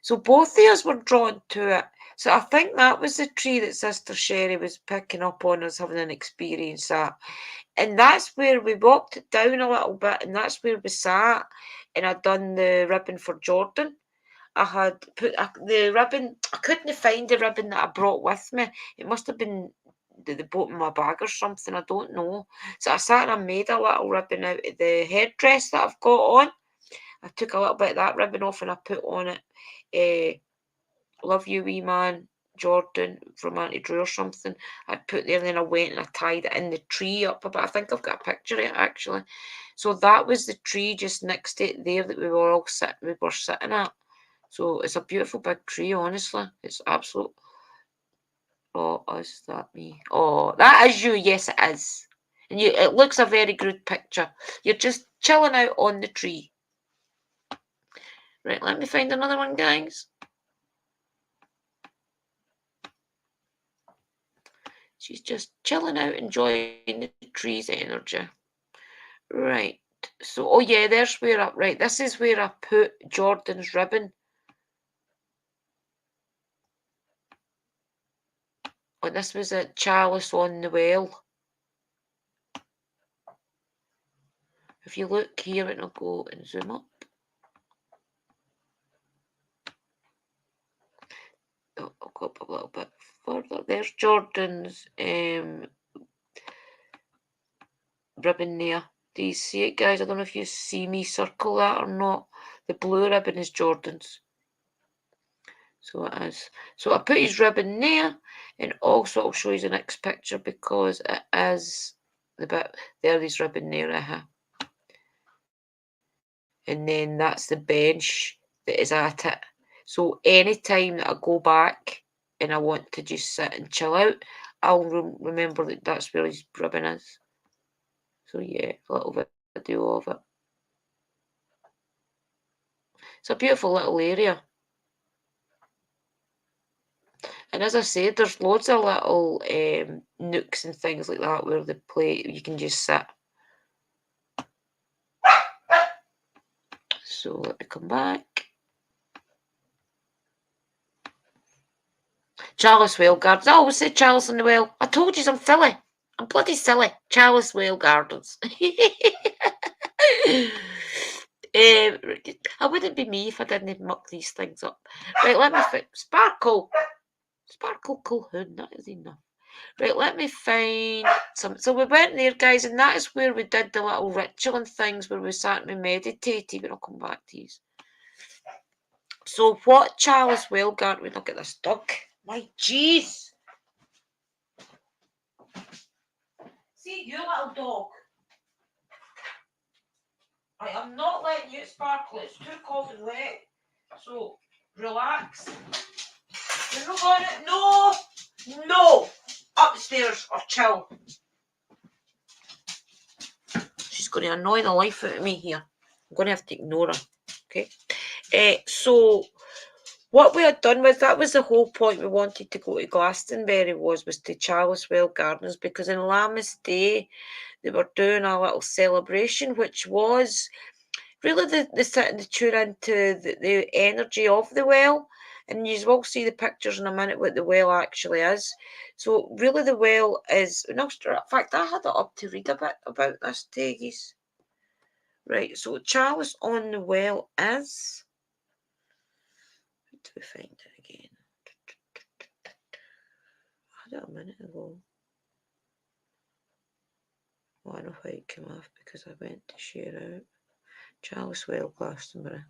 So both of us were drawn to it. So I think that was the tree that Sister Sherry was picking up on us having an experience at. And that's where we walked it down a little bit, and that's where we sat. And I'd done the ribbon for Jordan. I had put the ribbon, I couldn't find the ribbon that I brought with me. It must have been the bottom of my bag or something, I don't know. So I sat and I made a little ribbon out of the headdress that I've got on. I took a little bit of that ribbon off and I put on it, love you, wee man, Jordan from Auntie Drew or something. I'd put there, and then I went and I tied it in the tree up. But I think I've got a picture of it actually. So that was the tree just next to it there that we were sitting at. So it's a beautiful big tree, honestly. It's absolute. Oh, is that me? Oh, that is you. Yes, it is. And it looks a very good picture. You're just chilling out on the tree. Right, let me find another one, guys. She's just chilling out, enjoying the tree's energy. Right. So, oh yeah, there's where I, right, this is where I put Jordan's ribbon. Oh, this was a chalice on the well. If you look here, and I'll go and zoom up. Oh, I'll go up a little bit further. There's Jordan's ribbon there. Do you see it, guys? I don't know if you see me circle that or not. The blue ribbon is Jordan's. So it is. So I put his ribbon there, and also I'll show you the next picture because it is the bit there. His ribbon there, and then that's the bench that is at it. So anytime that I go back and I want to just sit and chill out, I'll remember that that's where his ribbon is. So yeah, a little video of it. It's a beautiful little area. And as I said, there's loads of little nooks and things like that where you can just sit. So let me come back. Chalice Whale Gardens. I always say Chalice in the Well. I told you I'm silly. I'm bloody silly. Chalice Whale Gardens. I wouldn't be me if I didn't muck these things up. Right, let me Sparkle. Sparkle Colhoun, that is enough. Right, let me find some. So we went there, guys, and that is where we did the little ritual and things where we sat and we meditated. But I'll come back to these. So what Chalice Whale Garden? Look at this dog. My jeez. See, you little dog. I am not letting you sparkle. It's too cold and wet. So relax. You're not going to. No! No! Upstairs or chill. She's going to annoy the life out of me here. I'm going to have to ignore her. Okay? So what we had done was that was the whole point. We wanted to go to Glastonbury was to Chalice Well Gardens because in Lammas Day they were doing a little celebration, which was really the sitting the tune into the energy of the well. And you will see the pictures in a minute what the well actually is. So really the well is, in fact, I had it up to read a bit about this, Teggies. Right, so Chalice on the well is, where do we find it again? I had it a minute ago. Oh, I know why it came off because I went to share out. Chalice Well Glastonbury.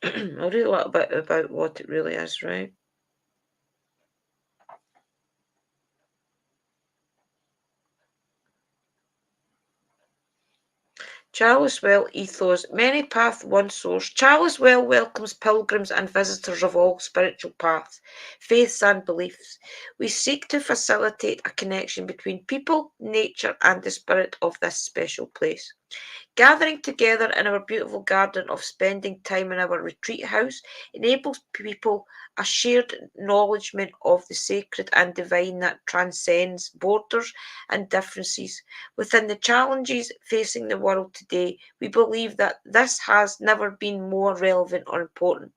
I'll read a little bit about what it really is, right? Chalice Well ethos. Many path, one source. Chalice Well welcomes pilgrims and visitors of all spiritual paths, faiths and beliefs. We seek to facilitate a connection between people, nature and the spirit of this special place. Gathering together in our beautiful garden of spending time in our retreat house enables people a shared acknowledgement of the sacred and divine that transcends borders and differences. Within the challenges facing the world today, we believe that this has never been more relevant or important.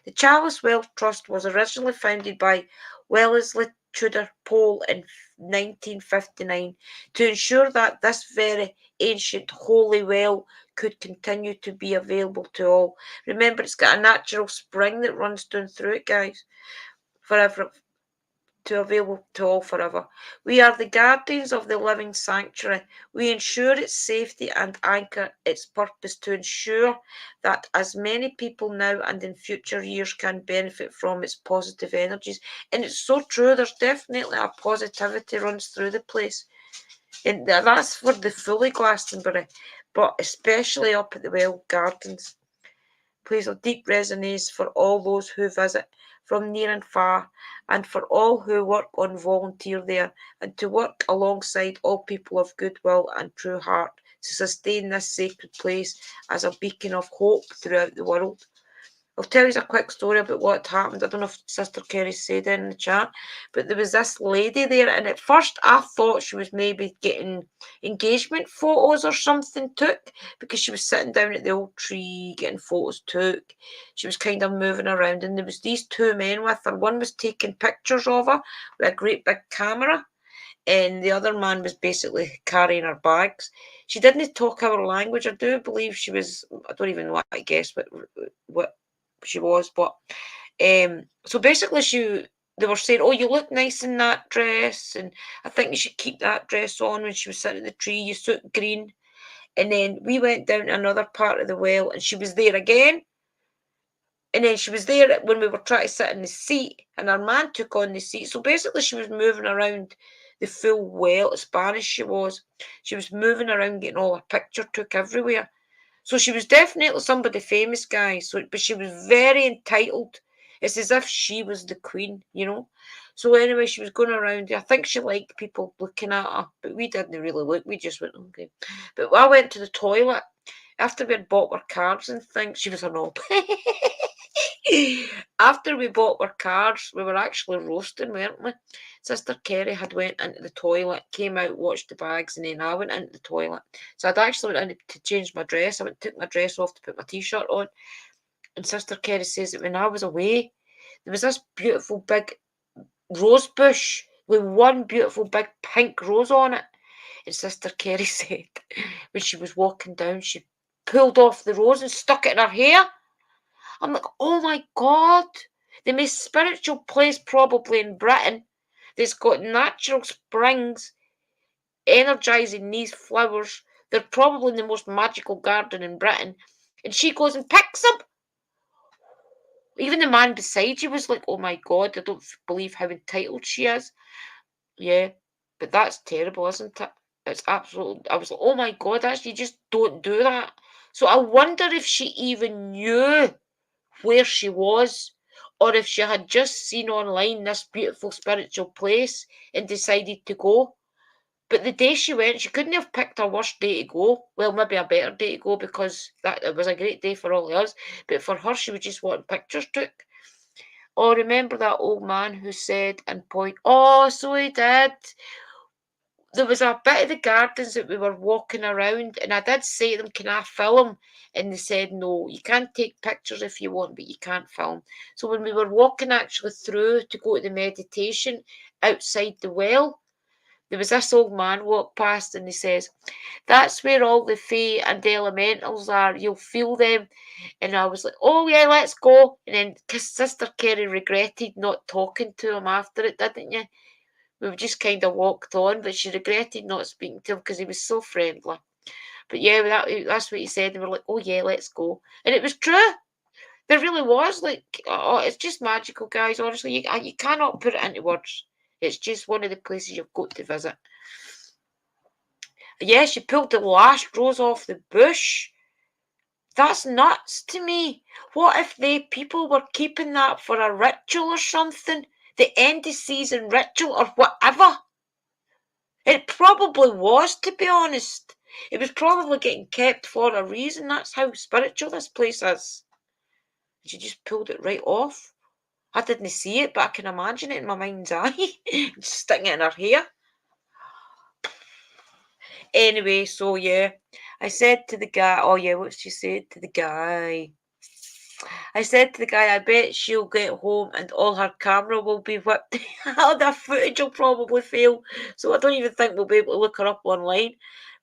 The Chalice Well Trust was originally founded by Wellesley Tudor Pole in 1959 to ensure that this very ancient holy well could continue to be available to all. Remember, it's got a natural spring that runs down through it, guys, forever to available to all forever. We are the guardians of the living sanctuary. We ensure its safety and anchor its purpose to ensure that as many people now and in future years can benefit from its positive energies. And it's so true, there's definitely a positivity runs through the place. And that's for the fully Glastonbury, but especially up at the Well Gardens. Place of deep resonance for all those who visit from near and far, and for all who work on volunteer there, and to work alongside all people of goodwill and true heart to sustain this sacred place as a beacon of hope throughout the world. I'll tell you a quick story about what happened. I don't know if Sister Kerry said it in the chat, but there was this lady there, and at first I thought she was maybe getting engagement photos or something took, because she was sitting down at the old tree getting photos took. She was kind of moving around, and there was these two men with her. One was taking pictures of her with a great big camera, and the other man was basically carrying her bags. She didn't talk our language. I do believe she was, I don't even know, I guess what she was, but so basically they were saying, oh, you look nice in that dress, and I think you should keep that dress on. When she was sitting at the tree, you suit green. And then we went down to another part of the well, and she was there again. And then she was there when we were trying to sit in the seat, and our man took on the seat. So basically she was moving around the full well. Spanish she was moving around getting all her picture took everywhere. So she was definitely somebody famous, guys. So, but she was very entitled. It's as if she was the queen, you know. So anyway, she was going around. I think she liked people looking at her, but we didn't really look. We just went, okay. But I went to the toilet after we had bought our cards and things. She was a knob. After we bought our cards, we were actually roasting, weren't we? Sister Kerry had went into the toilet, came out, watched the bags, and then I went into the toilet. So I'd actually went in to change my dress. I went took my dress off to put my t-shirt on. And Sister Kerry says that when I was away, there was this beautiful big rose bush with one beautiful big pink rose on it. And Sister Kerry said when she was walking down, she pulled off the rose and stuck it in her hair. I'm like, oh my God, the most spiritual place probably in Britain that's got natural springs energizing these flowers. They're probably in the most magical garden in Britain. And she goes and picks them. Even the man beside you was like, oh my God, I don't believe how entitled she is. Yeah, but that's terrible, isn't it? It's absolutely, I was like, oh my God, you just don't do that. So I wonder if she even knew where she was, or if she had just seen online this beautiful spiritual place and decided to go. But the day she went, she couldn't have picked a worse day to go. Well, maybe a better day to go, because that it was a great day for all of us. But for her, she was just wanting pictures took. Oh, remember that old man who said and point? Oh, so he did. There was a bit of the gardens that we were walking around, and I did say to them, can I film? And they said, no, you can take pictures if you want, but you can't film. So when we were walking actually through to go to the meditation outside the well, there was this old man walked past, and he says, that's where all the fae and the elementals are. You'll feel them. And I was like, oh yeah, let's go. And then Sister Kerry regretted not talking to him after it, didn't you? We just kind of walked on, but she regretted not speaking to him because he was so friendly. But yeah, that's what he said, and we're like, oh yeah, let's go. And it was true. There really was. Like, oh, it's just magical, guys. Honestly, you cannot put it into words. It's just one of the places you've got to visit. Yeah, she pulled the last rose off the bush. That's nuts to me. What if they people were keeping that for a ritual or something? The end of season ritual or whatever? It probably was, to be honest. It was probably getting kept for a reason. That's how spiritual this place is. She just pulled it right off. I didn't see it, but I can imagine it in my mind's eye. Just sticking it in her hair. Anyway, so yeah. I said to the guy, oh yeah, what she said to the guy? I said to the guy, I bet she'll get home and all her camera will be whipped. All the footage will probably fail. So I don't even think we'll be able to look her up online.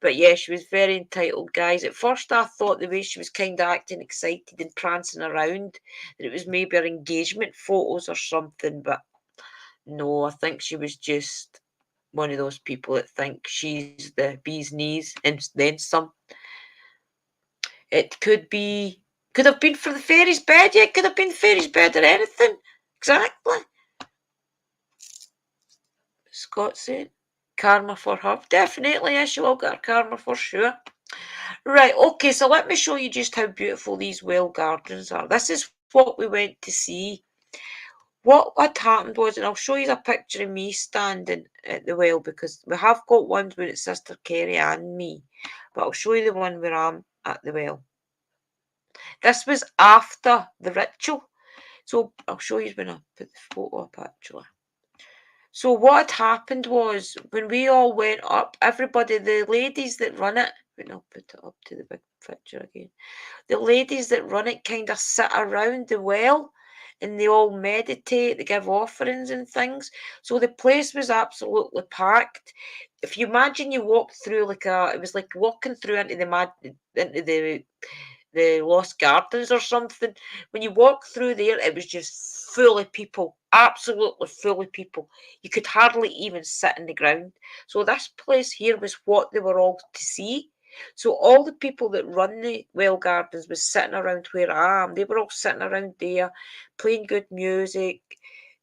But yeah, she was very entitled, guys. At first I thought the way she was kind of acting excited and prancing around, that it was maybe her engagement photos or something. But no, I think she was just one of those people that think she's the bee's knees and then some. It could have been for the fairy's bed, yeah, it could have been fairy's bed or anything. Exactly. Scott said. Karma for her. Definitely, yeah, she will get her karma for sure. Right, okay, so let me show you just how beautiful these well gardens are. This is what we went to see. What had happened was, and I'll show you a picture of me standing at the well, because we have got ones where it's Sister Kerry and me, but I'll show you the one where I'm at the well. This was after the ritual, so I'll show you when I put the photo up actually. So what had happened was, when we all went up, everybody, the ladies that run it, and I'll put it up to the big picture again. The ladies that run it kind of sit around the well and they all meditate, they give offerings and things. So the place was absolutely packed. If you imagine you walked through it was like walking through into the Lost Gardens or something. When you walk through there, it was just full of people, absolutely full of people. You could hardly even sit in the ground. So this place here was what they were all to see. So all the people that run the well gardens was sitting around where I am. They were all sitting around there, playing good music,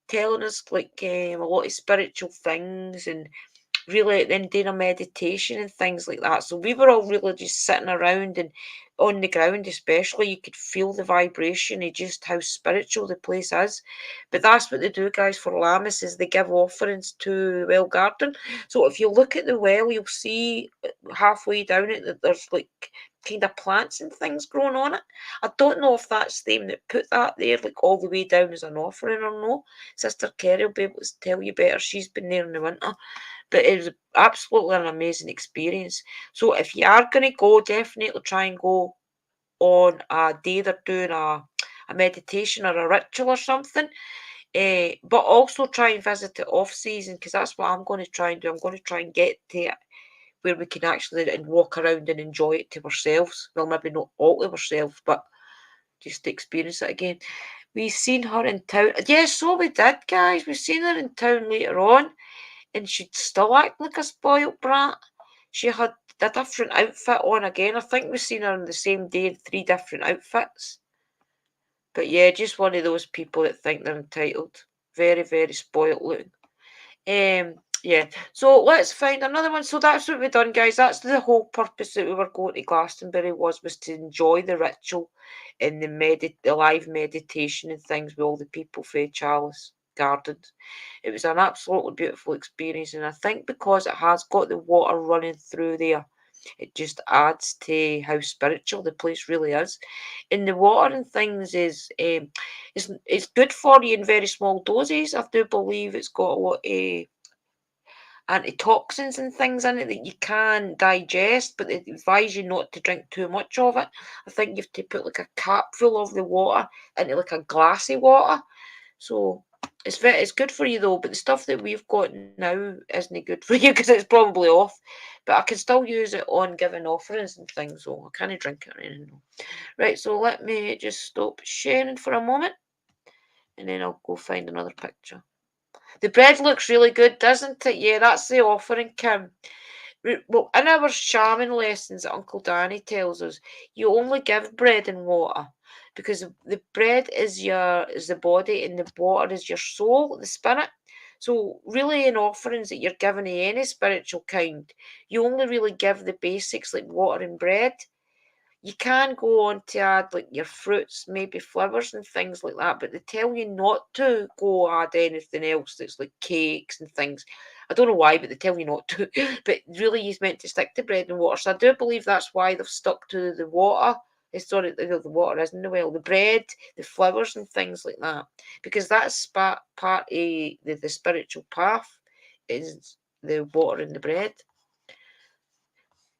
telling us a lot of spiritual things, and really then doing a meditation and things like that. So we were all really just sitting around, and on the ground especially, you could feel the vibration of just how spiritual the place is. But that's what they do, guys, for Lammas, is they give offerings to the well garden. So if you look at the well, you'll see halfway down it that there's kind of plants and things growing on it. I don't know if that's them that put that there, all the way down as an offering or no. Sister Kerry will be able to tell you better. She's been there in the winter. But it was absolutely an amazing experience. So if you are going to go, definitely try and go on a day they're doing a meditation or a ritual or something. But also try and visit it off season, because that's what I'm going to try and do. I'm going to try and get to it where we can actually and walk around and enjoy it to ourselves. Well, maybe not all to ourselves, but just to experience it again. We've seen her in town. Yes, so we did, guys. We've seen her in town later on, and she'd still act like a spoilt brat. She had a different outfit on again. I think we've seen her on the same day in 3 different outfits. But yeah, just one of those people that think they're entitled. Very, very spoilt looking. Yeah. So let's find another one. So that's what we've done, guys. That's the whole purpose that we were going to Glastonbury was to enjoy the ritual and the live meditation and things with all the people for Chalice Gardens. It was an absolutely beautiful experience, and I think because it has got the water running through there, it just adds to how spiritual the place really is. And the water and things it's good for you in very small doses. I do believe it's got a lot of antitoxins and things in it that you can digest, but they advise you not to drink too much of it. I think you have to put a cap full of the water into a glassy water. So it's good for you though, but the stuff that we've got now isn't good for you because it's probably off. But I can still use it on giving offerings and things, so I can't drink it or anything. Right, so let me just stop sharing for a moment, and then I'll go find another picture. The bread looks really good, doesn't it? Yeah, that's the offering, Kim. Well, in our shaman lessons that Uncle Danny tells us, you only give bread and water because the bread is the body and the water is your soul, the spirit. So really in offerings that you're giving of any spiritual kind, you only really give the basics like water and bread. You can go on to add your fruits, maybe flowers and things like that, but they tell you not to go add anything else that's like cakes and things. I don't know why, but they tell you not to. But really, you're meant to stick to bread and water. So I do believe that's why they've stuck to the water. Sorry, the water is in the well. The bread, the flowers and things like that. Because that's part of the spiritual path is the water and the bread.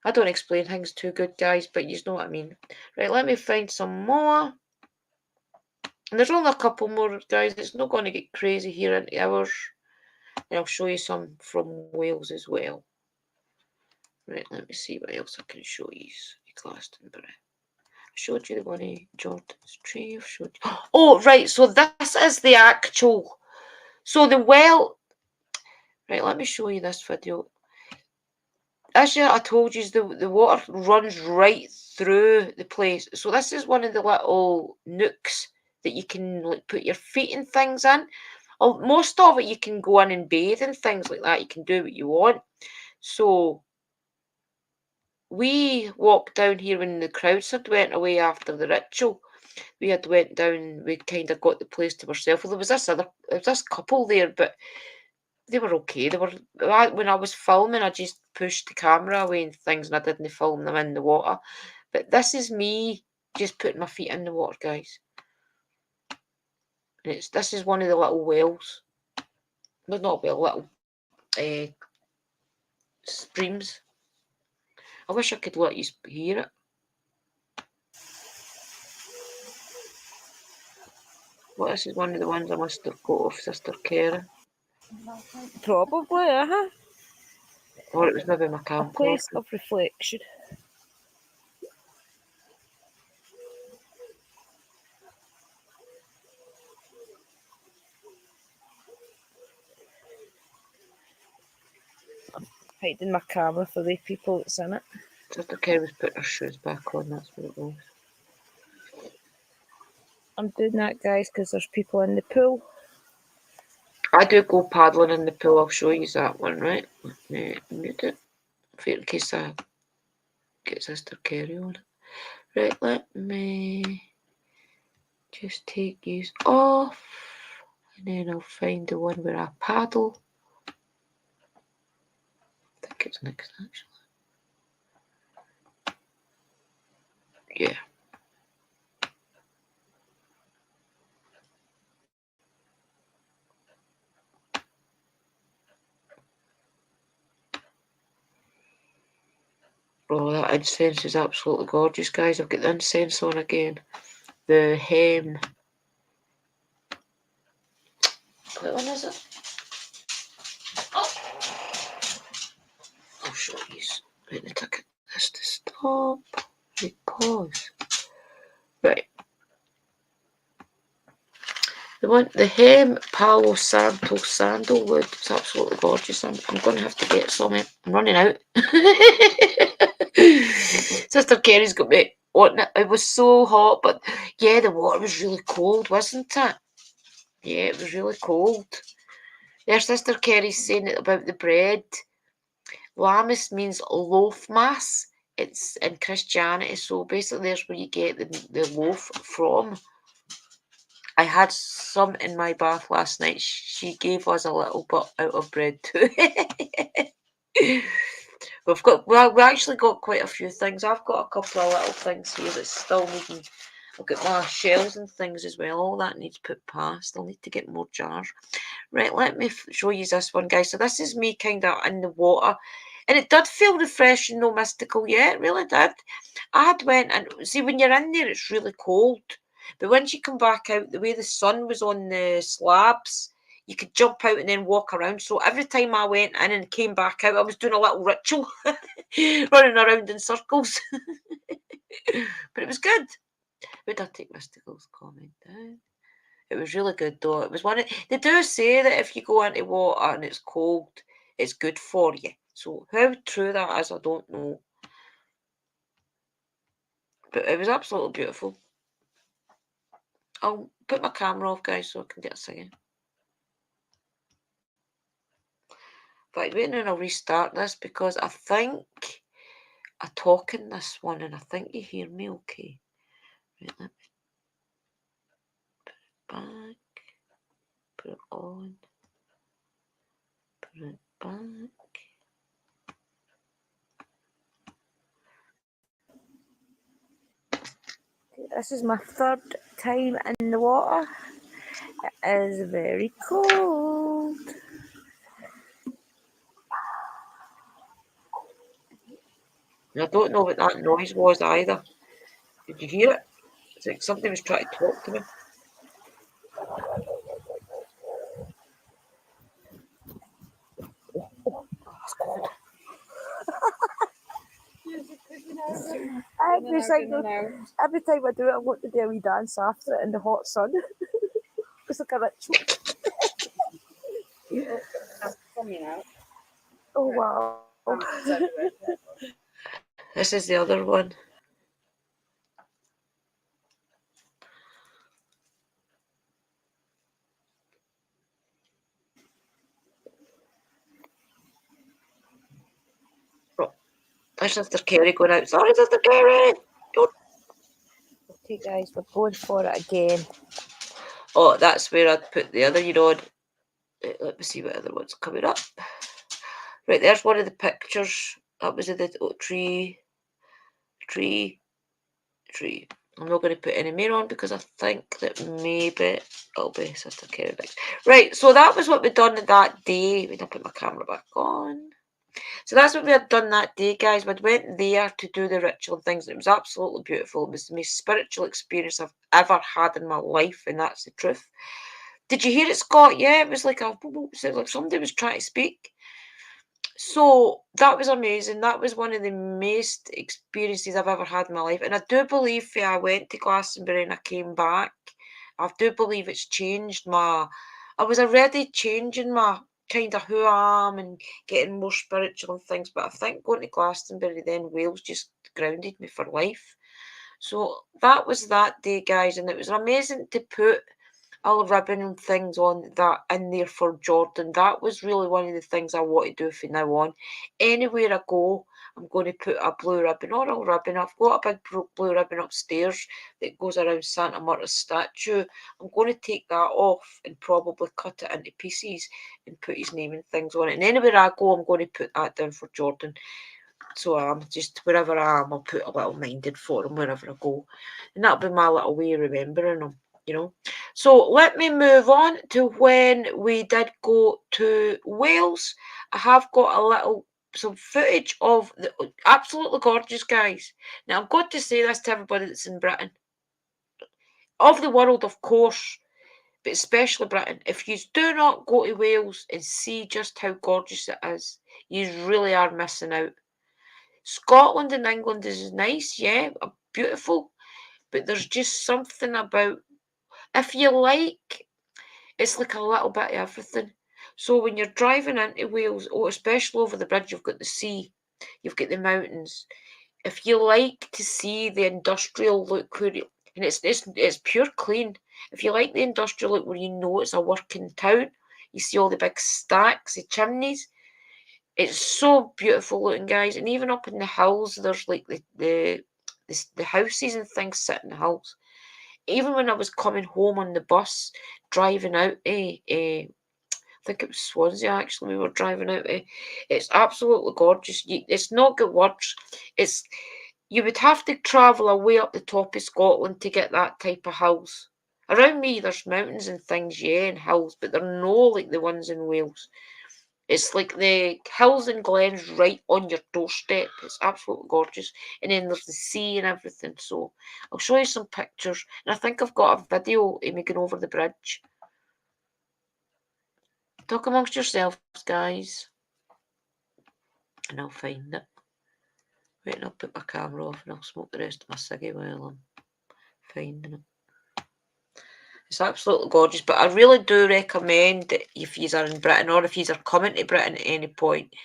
I don't explain things too good, guys, but you know what I mean. Right, let me find some more. And there's only a couple more, guys. It's not going to get crazy here into hours. And I'll show you some from Wales as well. Right, let me see what else I can show you. Glastonbury. I showed you the one in Jordan's tree. I've showed you. Oh, right. So this is the actual. So the well. Right, let me show you this video. As I told you, the water runs right through the place. So this is one of the little nooks that you can like put your feet and things in. Most of it you can go in and bathe and things like that. You can do what you want. So we walked down here when the crowds had went away after the ritual. We had went down. We kind of got the place to ourselves. Well, there was this couple there, but they were okay. When I was filming, I just pushed the camera away and things, and I didn't film them in the water. But this is me just putting my feet in the water, guys. And this is one of the little wells. Well, not well, little streams. I wish I could let you hear it. Well, this is one of the ones I must have got off Sister Kara. Probably, Or it was maybe my camcorder. A place of reflection. I'm hiding my camera for the people that's in it. Sister Kara was putting her shoes back on, that's what it was. I'm doing that, guys, because there's people in the pool. I do go paddling in the pool. I'll show you that one, right? Let me mute it in case I get Sister Kerry on it. Right, let me just take these off, and then I'll find the one where I paddle. I think it's next, actually. Yeah. Oh, that incense is absolutely gorgeous, guys. I've got the incense on again. The hem. What one is it? Oh. I'll show you. Let me take this to stop. Pause. Right. The hem Palo Santo sandalwood. It's absolutely gorgeous. I'm going to have to get some. I'm running out. Sister Kerry's got me on it. It was so hot, but yeah, the water was really cold, wasn't it? Yeah, it was really cold. There's Sister Kerry's saying it about the bread. Lammas means loaf mass. It's in Christianity, so basically there's where you get the loaf from. I had some in my bath last night. She gave us a little bit out of bread too. we actually got quite a few things. I've got a couple of little things here that's still needing. I've got my shells and things as well. All that needs put past. I'll need to get more jars. Right, let me show you this one, guys. So this is me kind of in the water. And it did feel refreshing, no mystical. Yeah, it really did. I had went and see when you're in there, it's really cold. But once you come back out, the way the sun was on the slabs, you could jump out and then walk around. So every time I went in and came back out, I was doing a little ritual, running around in circles. But it was good. Would I take Mystical's comment down? It was really good though. It was one of, they do say that if you go into water and it's cold, it's good for you. So how true that is, I don't know. But it was absolutely beautiful. I'll put my camera off, guys, so I can get singing. Right, wait, and then I'll restart this because I think I talk in this one and I think you hear me okay. Right, let me put it back, put it on, put it back. This is my third time in the water. It is very cold. And I don't know what that noise was either. Did you hear it? It's like somebody was trying to talk to me. Oh, that's cold. Every time I do it, I want to do a wee dance after it in the hot sun. It's like a ritual. That's coming out. Oh, wow. This is the other one. Oh, there's Sister Kerry going out. Sorry, Sister Kerry. Okay, guys, we're going for it again. Oh, that's where I'd put the other, let me see what other one's coming up. Right, there's one of the pictures. That was of the tree. I'm not going to put any more on because I think that maybe it'll be Sister Kerry next. Right, so that was what we'd done that day. Wait, I'll put my camera back on. So that's what we had done that day, guys. We went there to do the ritual and things. It was absolutely beautiful. It was the most spiritual experience I've ever had in my life, and that's the truth. Did you hear it, Scott? Yeah, it was like somebody was trying to speak. So that was amazing. That was one of the most experiences I've ever had in my life. And I do believe I went to Glastonbury and I came back. I do believe it's changed I was already changing my kind of who I am and getting more spiritual and things. But I think going to Glastonbury, then Wales, just grounded me for life. So that was that day, guys. And it was amazing to put all ribbon and things on that in there for Jordan. That was really one of the things I want to do from now on. Anywhere I go, I'm going to put a blue ribbon or a ribbon. I've got a big blue ribbon upstairs that goes around Santa Marta's statue. I'm going to take that off and probably cut it into pieces and put his name and things on it. And anywhere I go, I'm going to put that down for Jordan. So I'm just, wherever I am, I'll put a little minded for him wherever I go. And that'll be my little way of remembering him. So let me move on to when we did go to Wales. I have got some footage of the absolutely gorgeous, guys. Now I've got to say this to everybody that's in Britain, of the world, of course, but especially Britain. If you do not go to Wales and see just how gorgeous it is, you really are missing out. Scotland and England is nice, yeah, beautiful, but there's just something about, if you like, it's like a little bit of everything. So when you're driving into Wales, especially over the bridge, you've got the sea, you've got the mountains. If you like to see the industrial look, and it's pure clean. If you like the industrial look where you know it's a working town, you see all the big stacks, the chimneys. It's so beautiful looking, guys. And even up in the hills, there's like the houses and things sit in the hills. Even when I was coming home on the bus, driving out, I think it was Swansea actually. We were driving out. It's absolutely gorgeous. It's not good words. You would have to travel away up the top of Scotland to get that type of hills. Around me, there's mountains and things, yeah, and hills, but they're no like the ones in Wales. It's like the hills and glens right on your doorstep. It's absolutely gorgeous. And then there's the sea and everything. So I'll show you some pictures. And I think I've got a video of me going over the bridge. Talk amongst yourselves, guys. And I'll find it. Wait, and I'll put my camera off and I'll smoke the rest of my ciggy while I'm finding it. It's absolutely gorgeous, but I really do recommend that if you are in Britain or if you are coming to Britain at any point,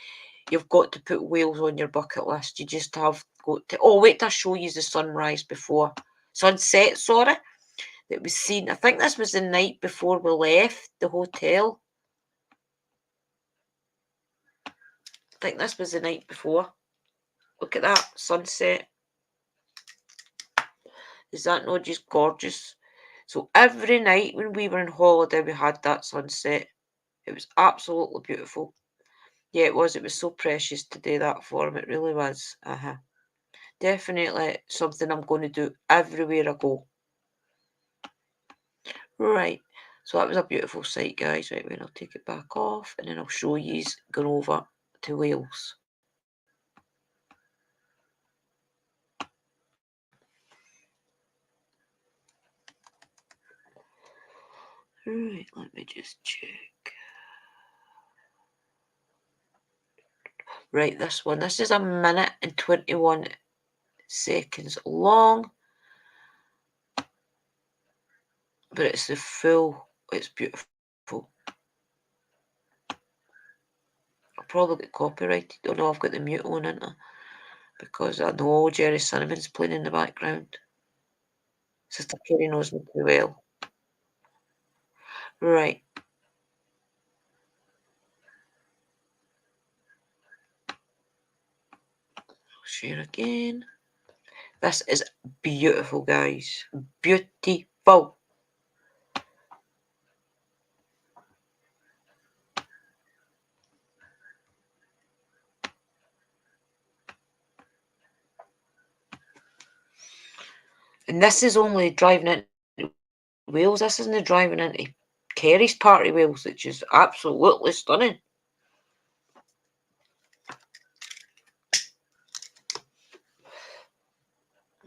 you've got to put Wales on your bucket list. You just have got to. Oh, wait till I show you the sunset, sorry, that was seen. I think this was the night before we left the hotel. I think this was the night before. Look at that sunset. Is that not just gorgeous? So every night when we were on holiday, we had that sunset. It was absolutely beautiful. Yeah, it was. It was so precious to do that for him. It really was. Definitely something I'm going to do everywhere I go. Right. So that was a beautiful sight, guys. Right, then I'll take it back off and then I'll show you going over to Wales. Right, let me just check. Right, this one. This is 1 minute and 21 seconds long. But it's the full, it's beautiful. I'll probably get copyrighted. Oh no, I've got the mute on, isn't I? Because I know Jerry Cinnamon's playing in the background. Sister Carrie knows me too well. Right. Share again. This is beautiful, guys. Beautiful. And this is only driving into Wales. This isn't driving into Kerry's part of Wales, which is absolutely stunning.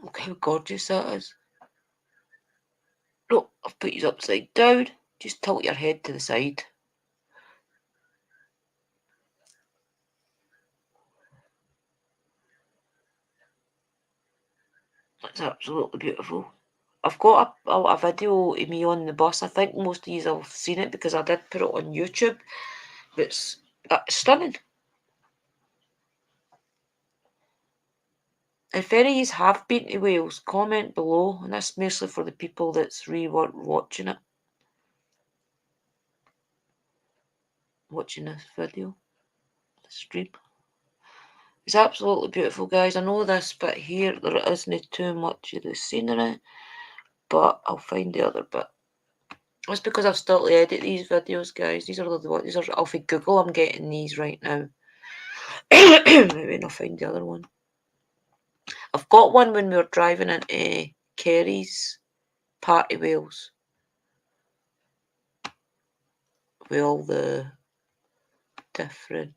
Look how gorgeous that is. Look, I've put you upside down. Just tilt your head to the side. That's absolutely beautiful. I've got a video of me on the bus. I think most of you have seen it because I did put it on YouTube. But it's stunning. If any of you have been to Wales, comment below. And that's mostly for the people that's watching it. Watching this video. The stream. It's absolutely beautiful, guys. I know this bit here, there isn't too much of the scenery. But I'll find the other bit. That's because I've still to edit these videos, guys. These are off of Google. I'm getting these right now. Maybe I'll find the other one. I've got one when we were driving into Kerry's part of Wales. With all the different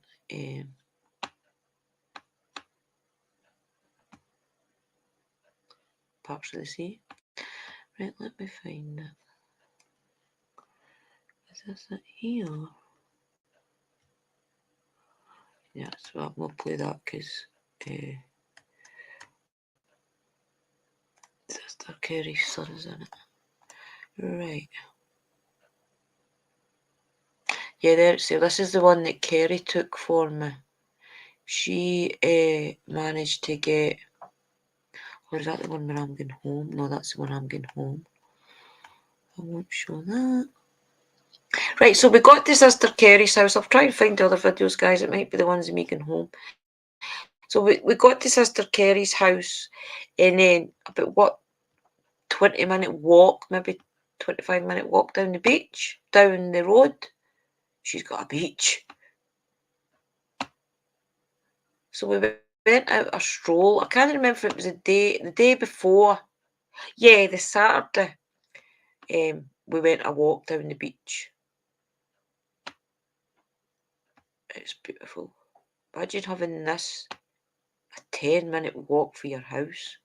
parts of the sea. Right, let me find it. Is this it here? Yeah, so I'm going to play that because Sister Kerry's son is in it. Right. Yeah, there. So this is the one that Kerry took for me. She managed to get. Or is that the one where I'm going home? No, that's the one I'm going home. I won't show that. Right, so we got to Sister Kerry's house. I'll try and find the other videos, guys. It might be the ones of me going home. So we got to Sister Kerry's house, and then about 20-minute walk, maybe 25-minute walk down the beach, down the road. She's got a beach. So we went out a stroll. I can't remember if it was the day before. Yeah, the Saturday. We went a walk down the beach. It's beautiful. Imagine having this a 10-minute walk for your house.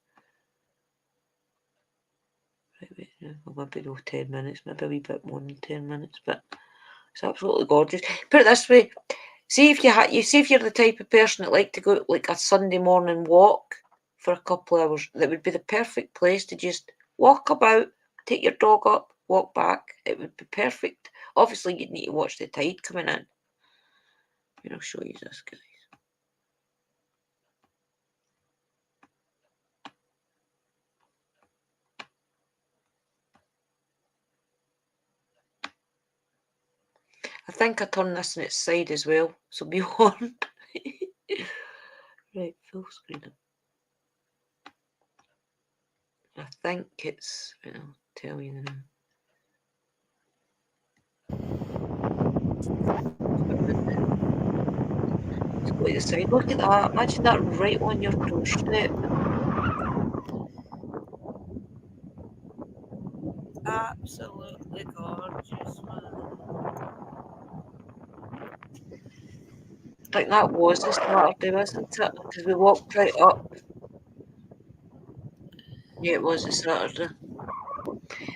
Right, well, maybe no 10 minutes, maybe a wee bit more than 10 minutes, but it's absolutely gorgeous. Put it this way, see if you're the type of person that like to go like a Sunday morning walk for a couple of hours, that would be the perfect place to just walk about, take your dog up, walk back. It would be perfect. Obviously, you'd need to watch the tide coming in. And I'll show you this, guys. I think I turned this on its side as well, so be warned. Right, full screen it. I think it's, I'll tell you now. Let's go to the side. Look at that. Imagine that right on your doorstep. Absolutely gorgeous, man. I think that was the Saturday, wasn't it? Because we walked right up. Yeah, it was the Saturday.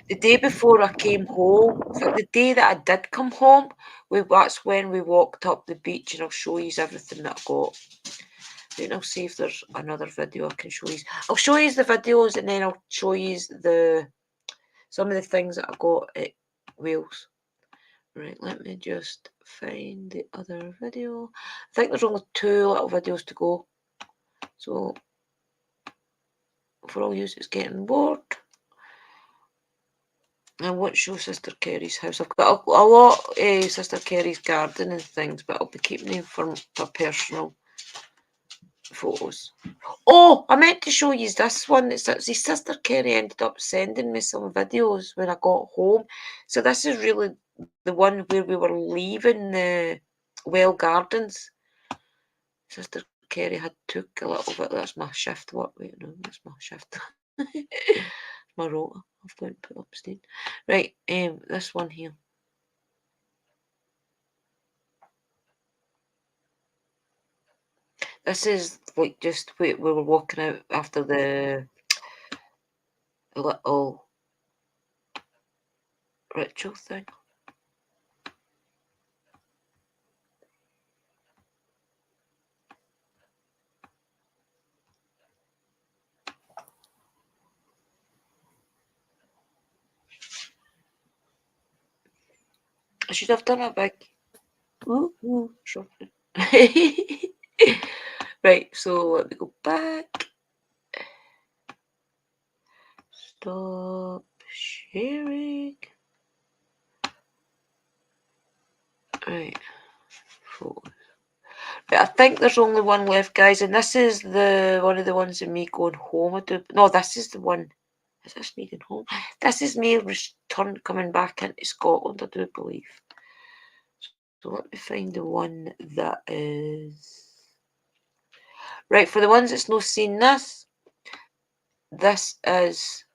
The day before I came home, in fact, the day that I did come home, that's when we walked up the beach, and I'll show you everything that I got. Then I'll see if there's another video I can show you. I'll show you the videos, and then I'll show you some of the things that I got at Wales. Right, let me just find the other video. think there's only 2 little videos to go. So, for all you it's getting bored, I won't show Sister Kerry's house. I've got a lot of Sister Kerry's garden and things, but I'll be keeping them for personal photos. Oh, I meant to show you this one. It's Sister Kerry ended up sending me some videos when I got home. So this is really the one where we were leaving the Well Gardens. Sister Kerry had took a little bit. That's my shift. What? Wait, no, that's my shift. My rota. I've got to put upstairs. Right. This one here. This is like just we were walking out after the little ritual thing. I should have done a big shopping. Right, so let me go back. Stop sharing. Right, photos. Right, I think there's only one left, guys, and this is the one of the ones of me going home. No, this is the one. Is this me going home? This is me coming back into Scotland, I do believe. So let me find the one that is right. For the ones that's not seen this is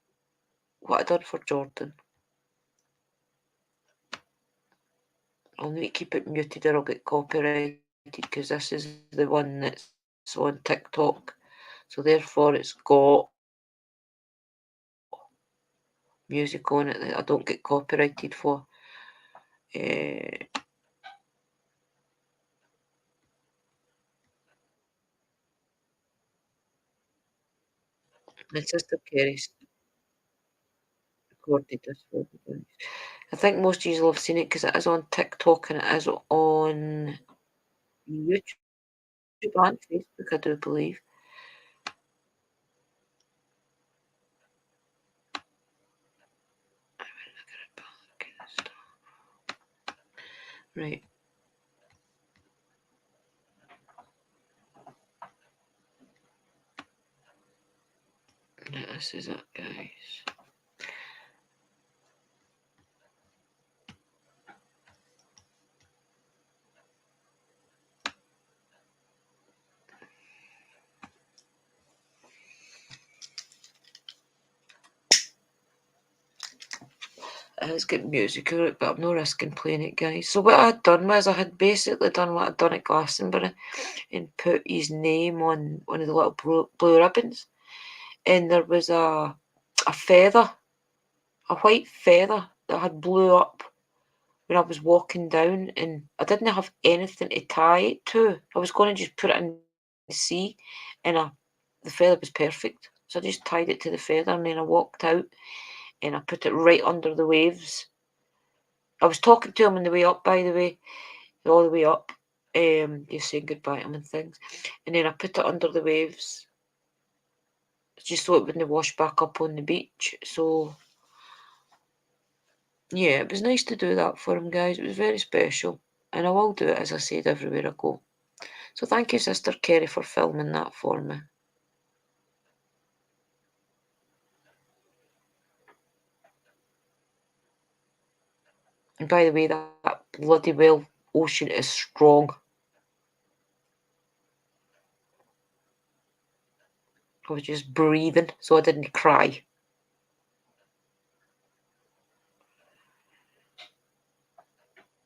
what I done for Jordan. I'll need to keep it muted or I'll get copyrighted because this is the one that's on TikTok. So therefore it's got music on it that I don't get copyrighted for. My sister Kerry's recorded this for me. I think most of you will have seen it because it is on TikTok and it is on YouTube and Facebook, I do believe. Right. This is it, guys. It's got music on it, but I'm not risking playing it, guys. So what I had done was I had basically done what I'd done at Glastonbury and put his name on one of the little blue ribbons. And there was a feather, a white feather that had blew up when I was walking down, and I didn't have anything to tie it to. I was going to just put it in the sea, and the feather was perfect. So I just tied it to the feather, and then I walked out, and I put it right under the waves. I was talking to him on the way up, by the way, all the way up, just saying goodbye to him and things. And then I put it under the waves, just so it wouldn't wash back up on the beach. So, yeah, it was nice to do that for him, guys. It was very special. And I will do it, as I said, everywhere I go. So thank you, Sister Kerry, for filming that for me. And by the way, that bloody well ocean is strong. I was just breathing, so I didn't cry.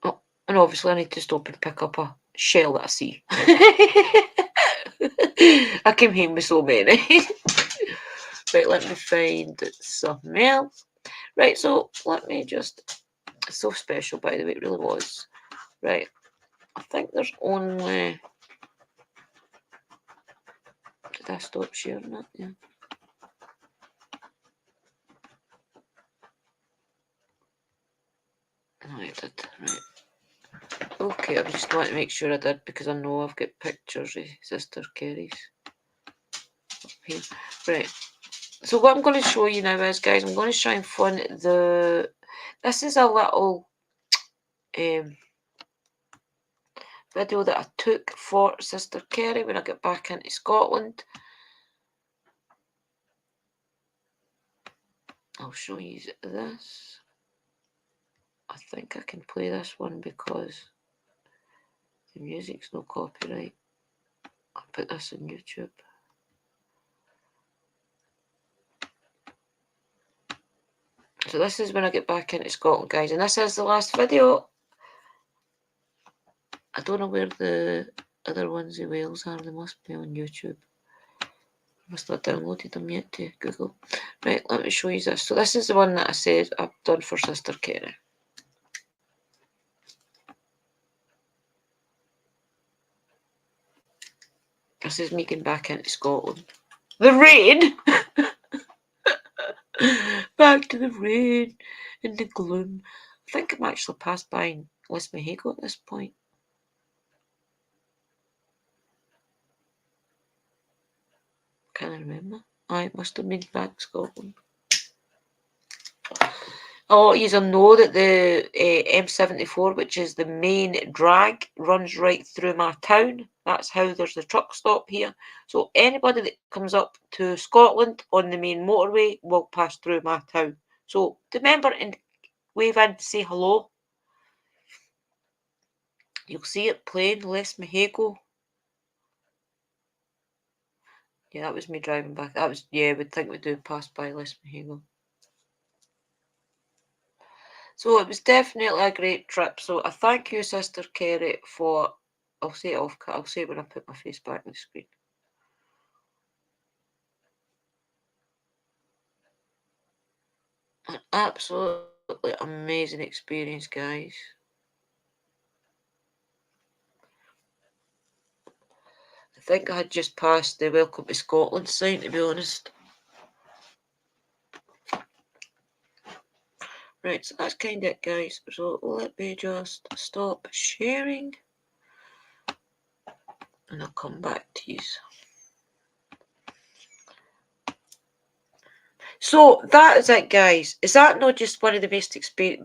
Oh, and obviously I need to stop and pick up a shell that I see. I came home with so many. Right, let me find something else. Right, so let me just... It's so special, by the way, it really was. Right, I think there's only... Did I stop sharing it? Yeah. No, I did. Right. Okay, I just want to make sure I did because I know I've got pictures of Sister Kerry's up here. Right. So what I'm going to show you now is, guys, I'm going to try and find the... This is a little video that I took for Sister Kerry when I got back into Scotland. I'll show you this. I think I can play this one because the music's no copyright. I'll put this on YouTube. So this is when I get back into Scotland, guys, and this is the last video. I don't know where the other ones in Wales are. They must be on YouTube. I must not have downloaded them yet to Google. Right, let me show you this. So this is the one that I said I've done for Sister Kerry. This is me getting back into Scotland. The rain! Back to the rain and the gloom. I think I'm actually passed by Lismahago at this point. Can't remember. I must have been back Scotland. Oh, you know that the M74, which is the main drag, runs right through my town. That's how there's the truck stop here. So anybody that comes up to Scotland on the main motorway will pass through my town. So remember and wave in to say hello. You'll see it playing, Lismahago. Yeah, that was me driving back. That was, yeah, we'd think we do pass by Lismahago. So it was definitely a great trip. So I thank you, Sister Kerry, for... I'll say it off. I'll say it when I put my face back on the screen. An absolutely amazing experience, guys. I think I had just passed the Welcome to Scotland sign, to be honest. Right, so that's kind of it, guys. So let me just stop sharing. And I'll come back to you. So that is it, guys. Is that not just one of the best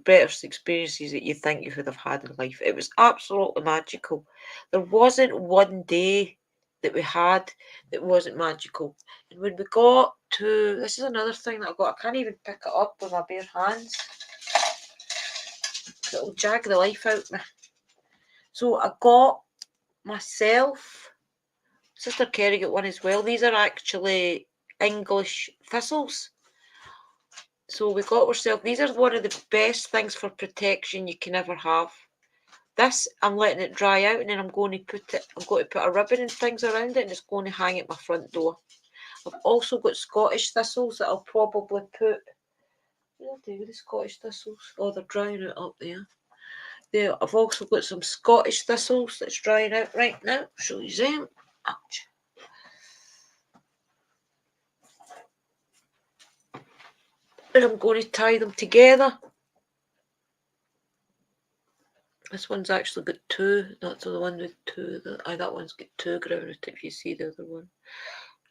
best experiences that you think you could have had in life? It was absolutely magical. There wasn't one day that we had that wasn't magical. And when we got to... This is another thing that I got. I can't even pick it up with my bare hands. It'll jag the life out of me. So I got myself... Sister Kerry got one as well. These are actually English thistles. So we got ourselves, these are one of the best things for protection you can ever have. This, I'm letting it dry out and then I'm going to put a ribbon and things around it and it's going to hang at my front door. I've also got Scottish thistles that I'll probably put... What do I do with the Scottish thistles? Oh, they're drying out up there. There, I've also got some Scottish thistles that's drying out right now. I'll show you them. Ouch. And I'm going to tie them together. This one's actually got two. That's the one with two. That one's got two ground it if you see the other one.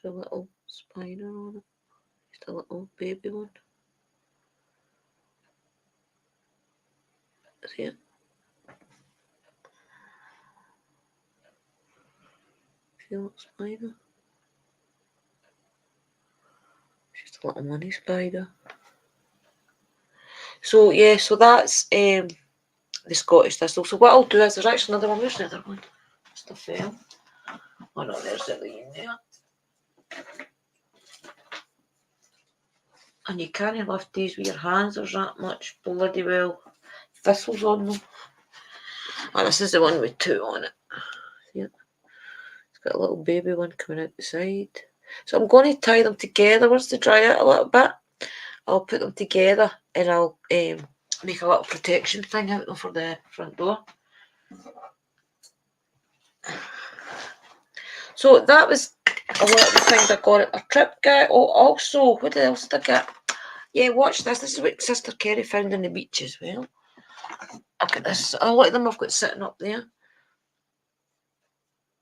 There's a little spider on it. Just a little baby one. See it? See a little spider? Just a little money spider. So yeah, so that's the Scottish thistle. So what I'll do is, there's actually another one. Where's the other one? Just a fell. Oh no, there's it in there. And you can't lift these with your hands. There's that much bloody well thistles on them. Oh, this is the one with two on it. See it? It's got a little baby one coming out the side. So I'm going to tie them together once they dry out a little bit. I'll put them together and I'll make a little protection thing out of them for the front door. So that was a lot of the things I got at my trip, guy. Oh, also, what else did I get? Yeah, watch this. This is what Sister Kerry found on the beach as well. Look at this. A lot of them I've got sitting up there.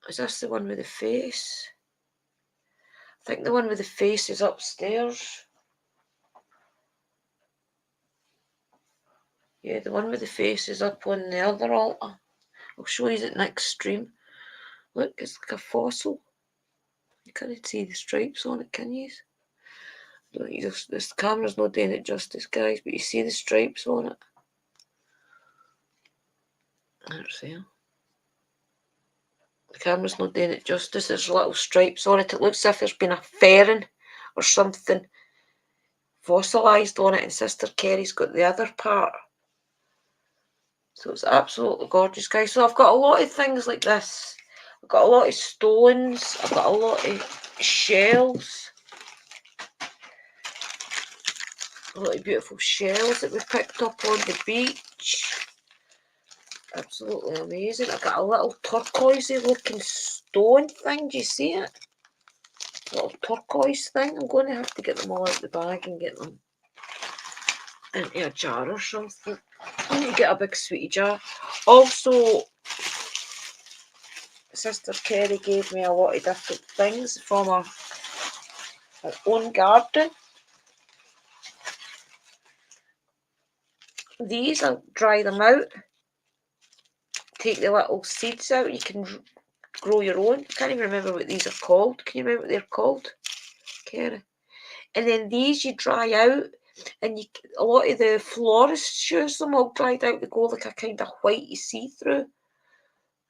Is this the one with the face? I think the one with the face is upstairs. Yeah, the one with the face is up on the other altar. I'll show you it next stream. Look, it's like a fossil. You can't see the stripes on it, can you? This camera's not doing it justice, guys, but you see the stripes on it. There's there. The camera's not doing it justice. There's little stripes on it. It looks as if there's been a ferret or something fossilised on it, and Sister Kerry's got the other part. So it's absolutely gorgeous, guys. So I've got a lot of things like this. I've got a lot of stones. I've got a lot of shells. A lot of beautiful shells that we picked up on the beach. Absolutely amazing. I've got a little turquoisey looking stone thing. Do you see it? A little turquoise thing. I'm going to have to get them all out of the bag and get them into a jar or something. I need to get a big sweetie jar. Also, Sister Kerry gave me a lot of different things from her own garden. These, I'll dry them out. Take the little seeds out. You can grow your own. I can't even remember what these are called. Can you remember what they're called, Kerry? And then these you dry out, and a lot of the florists use them all dried out. They go like a kind of white you see through.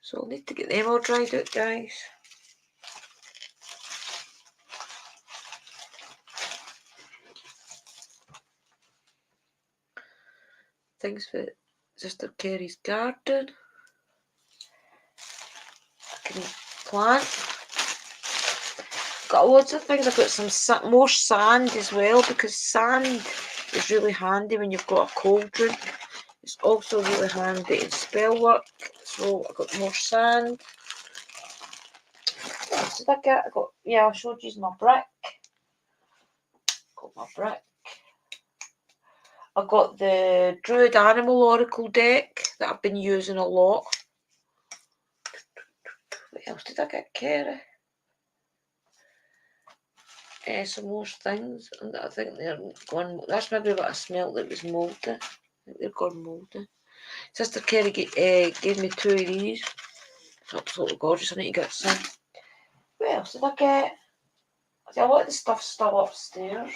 So I'll need to get them all dried out, guys. Things for Sister Kerry's garden. I can plant. Got loads of things. I've got some more sand as well, because sand is really handy when you've got a cauldron. It's also really handy in spell work. So I got more sand. What else did I get? I showed you my brick. Got my brick. I got the Druid Animal Oracle deck that I've been using a lot. What else did I get, Kerry? Some more things. And I think they're gone. That's maybe what I smelled that was mouldy. I think they're gone mouldy. Sister Kerry gave me 2 of these. It's absolutely gorgeous. I need to get some. What else did I get? A lot of the stuff's still upstairs.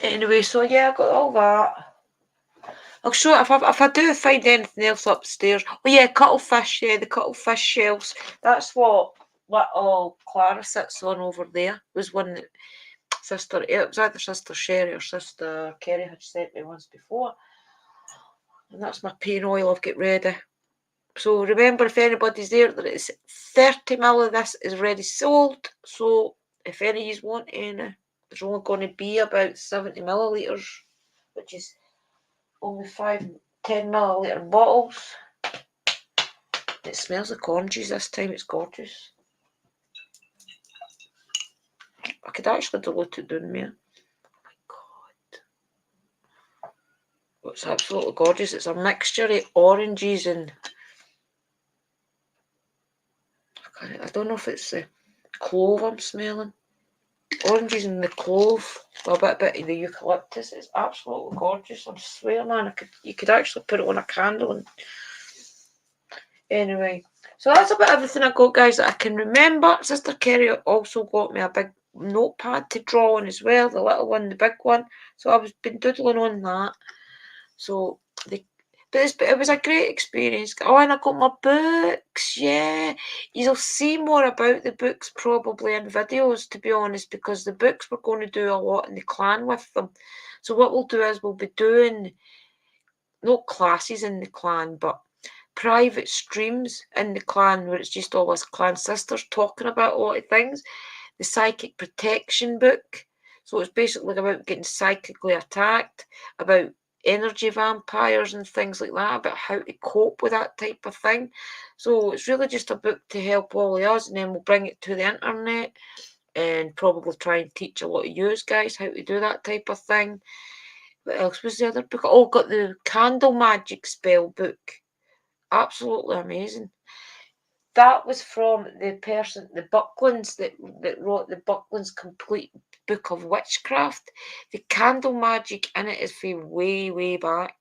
Anyway, so yeah, I got all that. I'll show it if I do find anything else upstairs. Oh yeah, cuttlefish, the cuttlefish shells. That's what little Clara sits on over there. Was one that it was either Sister Sherry or Sister Kerry had sent me once before. And that's my paint oil I've got ready. So remember, if anybody's there, that it's 30 ml of this is already sold. So if any of you want any, there's only going to be about 70 millilitres, which is only 10 millilitre bottles. It smells like oranges this time. It's gorgeous. I could actually dilute it down there. Oh my god. It's absolutely gorgeous. It's a mixture of oranges and I don't know if it's the clove I'm smelling. Oranges and the clove, a bit of the eucalyptus. It's absolutely gorgeous. I swear, man, you could actually put it on a candle. And anyway, so that's about everything I got, guys, that I can remember. Sister Kerry also got me a big notepad to draw on as well, the little one, the big one. So I've been doodling on that. So it was a great experience. Oh, and I got my books, yeah. You'll see more about the books probably in videos, to be honest, because the books we're going to do a lot in the clan with them. So what we'll do is we'll be doing, not classes in the clan, but private streams in the clan where it's just all us clan sisters talking about a lot of things. The psychic protection book. So it's basically about getting psychically attacked, about energy vampires and things like that, about how to cope with that type of thing. So it's really just a book to help all of us, and then we'll bring it to the internet and probably try and teach a lot of you guys how to do that type of thing. What else was the other book? Oh, got the Candle Magic spell book. Absolutely amazing. That was from the person, the Bucklands, that wrote the Bucklands Complete Book of Witchcraft. The candle magic in it is from way, way back.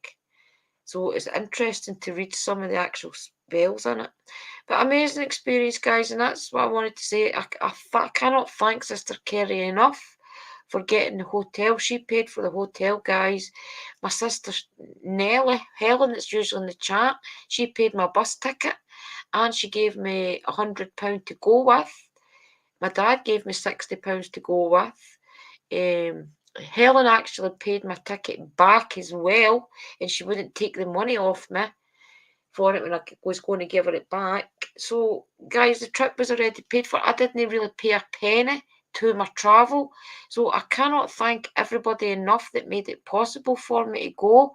So it's interesting to read some of the actual spells in it. But amazing experience, guys, and that's what I wanted to say. I cannot thank Sister Kerry enough for getting the hotel. She paid for the hotel, guys. My sister Nellie, Helen, that's usually in the chat, she paid my bus ticket, and she gave me £100 to go with. My dad gave me £60 to go with. Helen actually paid my ticket back as well, and she wouldn't take the money off me for it when I was going to give her it back. So, guys, the trip was already paid for. I didn't really pay a penny to my travel. So I cannot thank everybody enough that made it possible for me to go.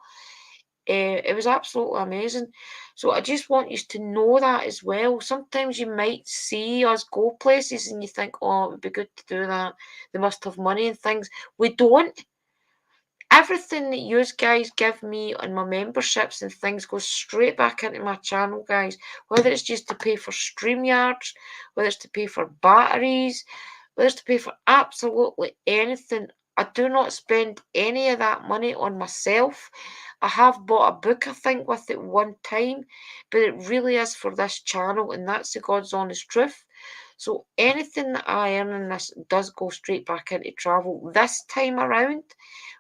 It was absolutely amazing. So I just want you to know that as well. Sometimes you might see us go places and you think, oh, it would be good to do that. They must have money and things. We don't. Everything that you guys give me on my memberships and things goes straight back into my channel, guys. Whether it's just to pay for StreamYards, whether it's to pay for batteries, whether it's to pay for absolutely anything. I do not spend any of that money on myself. I have bought a book, I think, with it one time, but it really is for this channel, and that's the God's honest truth. So anything that I earn in this does go straight back into travel. This time around,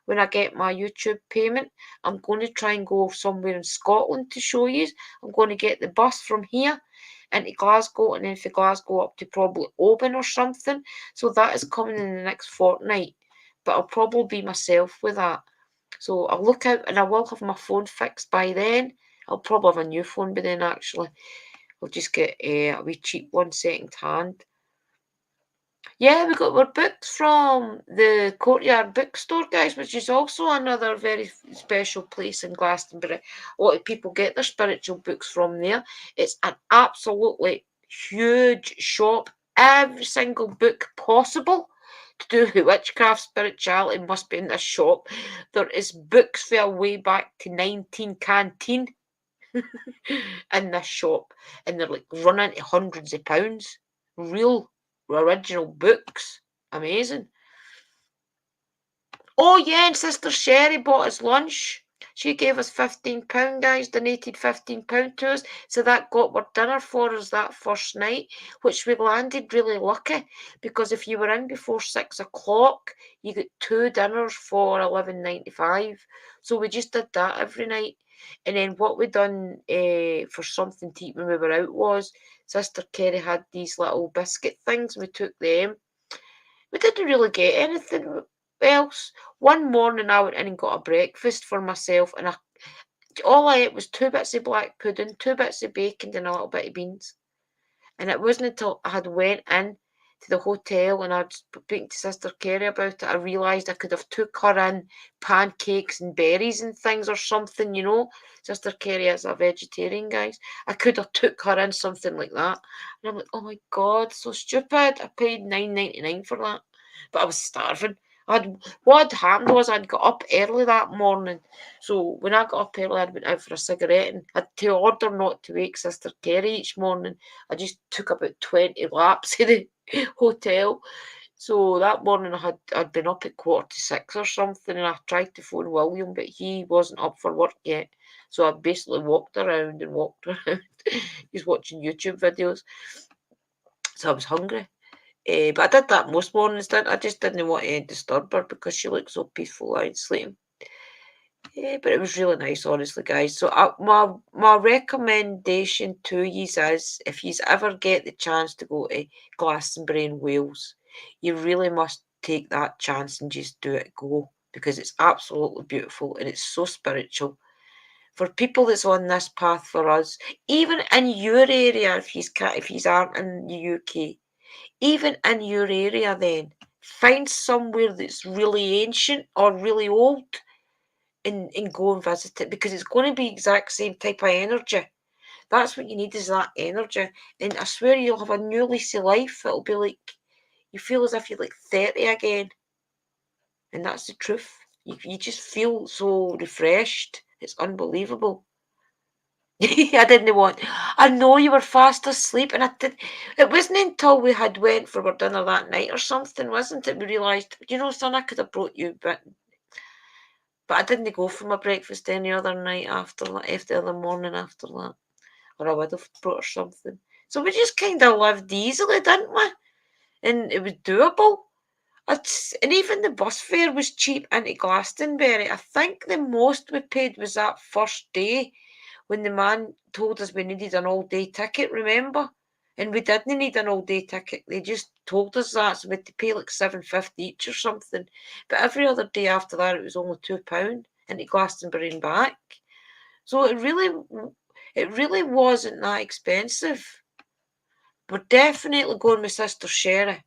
when I get my YouTube payment, I'm going to try and go somewhere in Scotland to show you. I'm going to get the bus from here into Glasgow, and then from Glasgow up to probably Oban or something. So that is coming in the next fortnight. But I'll probably be myself with that. So I'll look out, and I will have my phone fixed by then. I'll probably have a new phone by then, actually. I'll just get a wee cheap one second hand. Yeah, we got our books from the Courtyard Bookstore, guys, which is also another very special place in Glastonbury. A lot of people get their spiritual books from there. It's an absolutely huge shop. Every single book possible to do with witchcraft, spirituality must be in this shop. There is books for way back to 1914 in this shop, and they're like running to hundreds of pounds. Real original books. Amazing. Oh yeah, and Sister Sherry bought us lunch. She gave us £15, guys, donated £15 to us. So that got our dinner for us that first night, which we landed really lucky, because if you were in before 6 o'clock, you get 2 dinners for £11.95. So we just did that every night. And then what we done for something to eat when we were out was Sister Kerry had these little biscuit things. We took them. We didn't really get anything else. One morning I went in and got a breakfast for myself, and all I ate was 2 bits of black pudding, 2 bits of bacon, and a little bit of beans. And it wasn't until I had went in to the hotel and I'd spoken to Sister Kerry about it, I realised I could have took her in pancakes and berries and things or something, you know. Sister Kerry is a vegetarian, guys. I could have took her in something like that. And I'm like, oh my God, so stupid. I paid $9.99 for that. But I was starving. What had happened was I'd got up early that morning. So when I got up early, I went out for a cigarette and had to order not to wake Sister Kerry each morning. I just took about 20 laps of the hotel. So that morning I'd been up at 5:45 or something, and I tried to phone William, but he wasn't up for work yet. So I basically walked around and walked around. He's watching YouTube videos. So I was hungry. But I did that most mornings. I just didn't want to disturb her because she looked so peaceful lying sleeping. But it was really nice, honestly, guys. So my recommendation to you is, if you ever get the chance to go to Glastonbury in Wales, you really must take that chance and just do it. Go, because it's absolutely beautiful and it's so spiritual. For people that's on this path for us, even in your area, if you aren't in the UK, even in your area, then find somewhere that's really ancient or really old and go and visit it, because it's going to be exact same type of energy. That's what you need, is that energy. And I swear you'll have a new lease of life. It'll be like, you feel as if you're like 30 again. And that's the truth. You just feel so refreshed. It's unbelievable. I didn't want. I know you were fast asleep, and I did. It wasn't until we had went for our dinner that night or something, wasn't it? We realised, son, I could have brought you, but I didn't go for my breakfast any other night after the other morning after that, or I would have brought her something. So we just kind of lived easily, didn't we? And it was doable. And even the bus fare was cheap into Glastonbury. I think the most we paid was that first day when the man told us we needed an all-day ticket, remember? And we didn't need an all-day ticket. They just told us that, so we had to pay like $7.50 each or something. But every other day after that, it was only £2 into Glastonbury and back. So it really wasn't that expensive. We're definitely going with Sister Sherry.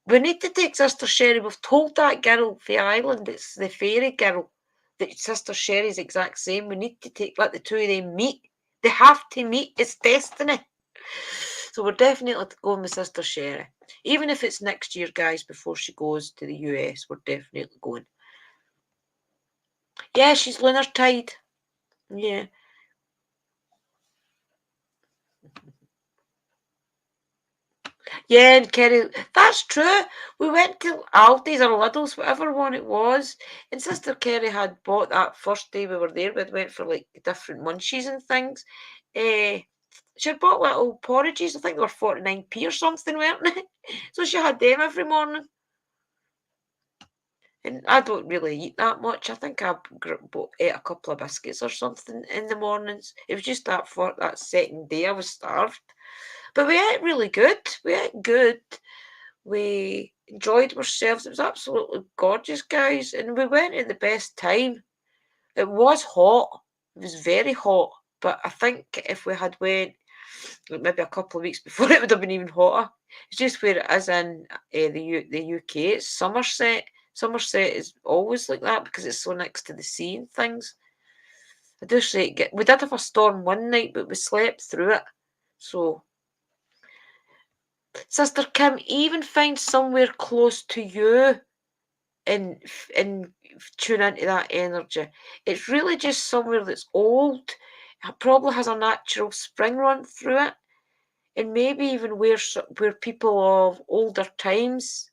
We need to take Sister Sherry. We've told that girl, the island, it's the fairy girl, that Sister Sherry's exact same. We need to let the two of them meet. They have to meet. It's destiny. So we're definitely going with Sister Sherry. Even if it's next year, guys, before she goes to the US, we're definitely going. Yeah, she's lunar tide. Yeah. Yeah, and Kerry, that's true. We went to Aldi's or Lidl's, whatever one it was, and Sister Kerry had bought that first day we were there. We went for like different munchies and things. She had bought little porridges. I think they were 49p or something, weren't they? So she had them every morning. And I don't really eat that much. I think I ate a couple of biscuits or something in the mornings. It was just that for that second day I was starved. But we ate really good. We ate good. We enjoyed ourselves. It was absolutely gorgeous, guys. And we went at the best time. It was hot. It was very hot. But I think if we had went maybe a couple of weeks before, it would have been even hotter. It's just where it is in the UK. It's Somerset. Somerset is always like that because it's so next to the sea and things. I do say we did have a storm one night, but we slept through it. So, Sister Kim, even find somewhere close to you and tune into that energy. It's really just somewhere that's old. It probably has a natural spring run through it, and maybe even where people of older times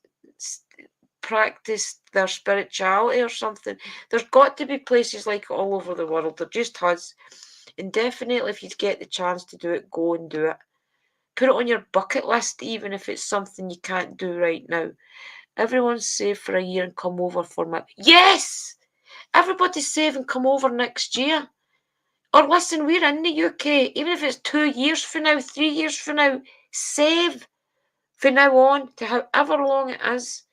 practiced their spirituality or something. There's got to be places like it all over the world. There just has. And definitely, if you get the chance to do it, go and do it. Put it on your bucket list, even if it's something you can't do right now. Everyone's save for a year and come over for my... Yes! Everybody's save and come over next year. Or listen, we're in the UK. Even if it's 2 years from now, 3 years from now, save from now on to however long it is.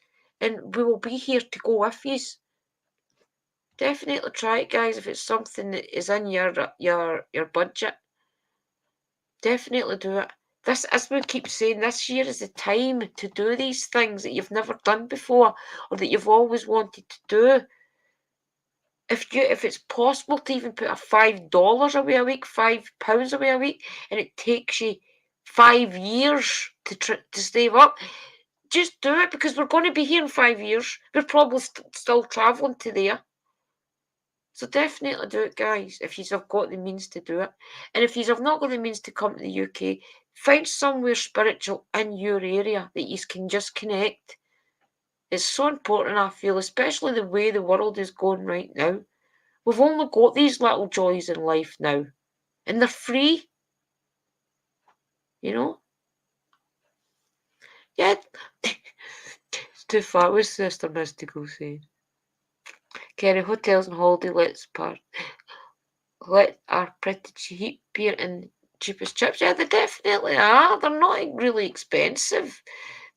And we will be here to go with you. Definitely try it, guys, if it's something that is in your budget. Definitely do it. This, as we keep saying, this year is the time to do these things that you've never done before or that you've always wanted to do. If it's possible to even put a $5 away a week, £5 away a week, and it takes you 5 years to save up, just do it, because we're going to be here in 5 years. We're probably still travelling to there. So definitely do it, guys, if you've got the means to do it. And if you've not got the means to come to the UK, find somewhere spiritual in your area that you can just connect. It's so important, I feel, especially the way the world is going right now. We've only got these little joys in life now, and they're free. Yeah. It's too far. What's Sister Mystical saying? Kerry, hotels and holiday are pretty cheap here and cheapest trips. Yeah, they definitely are. They're not really expensive.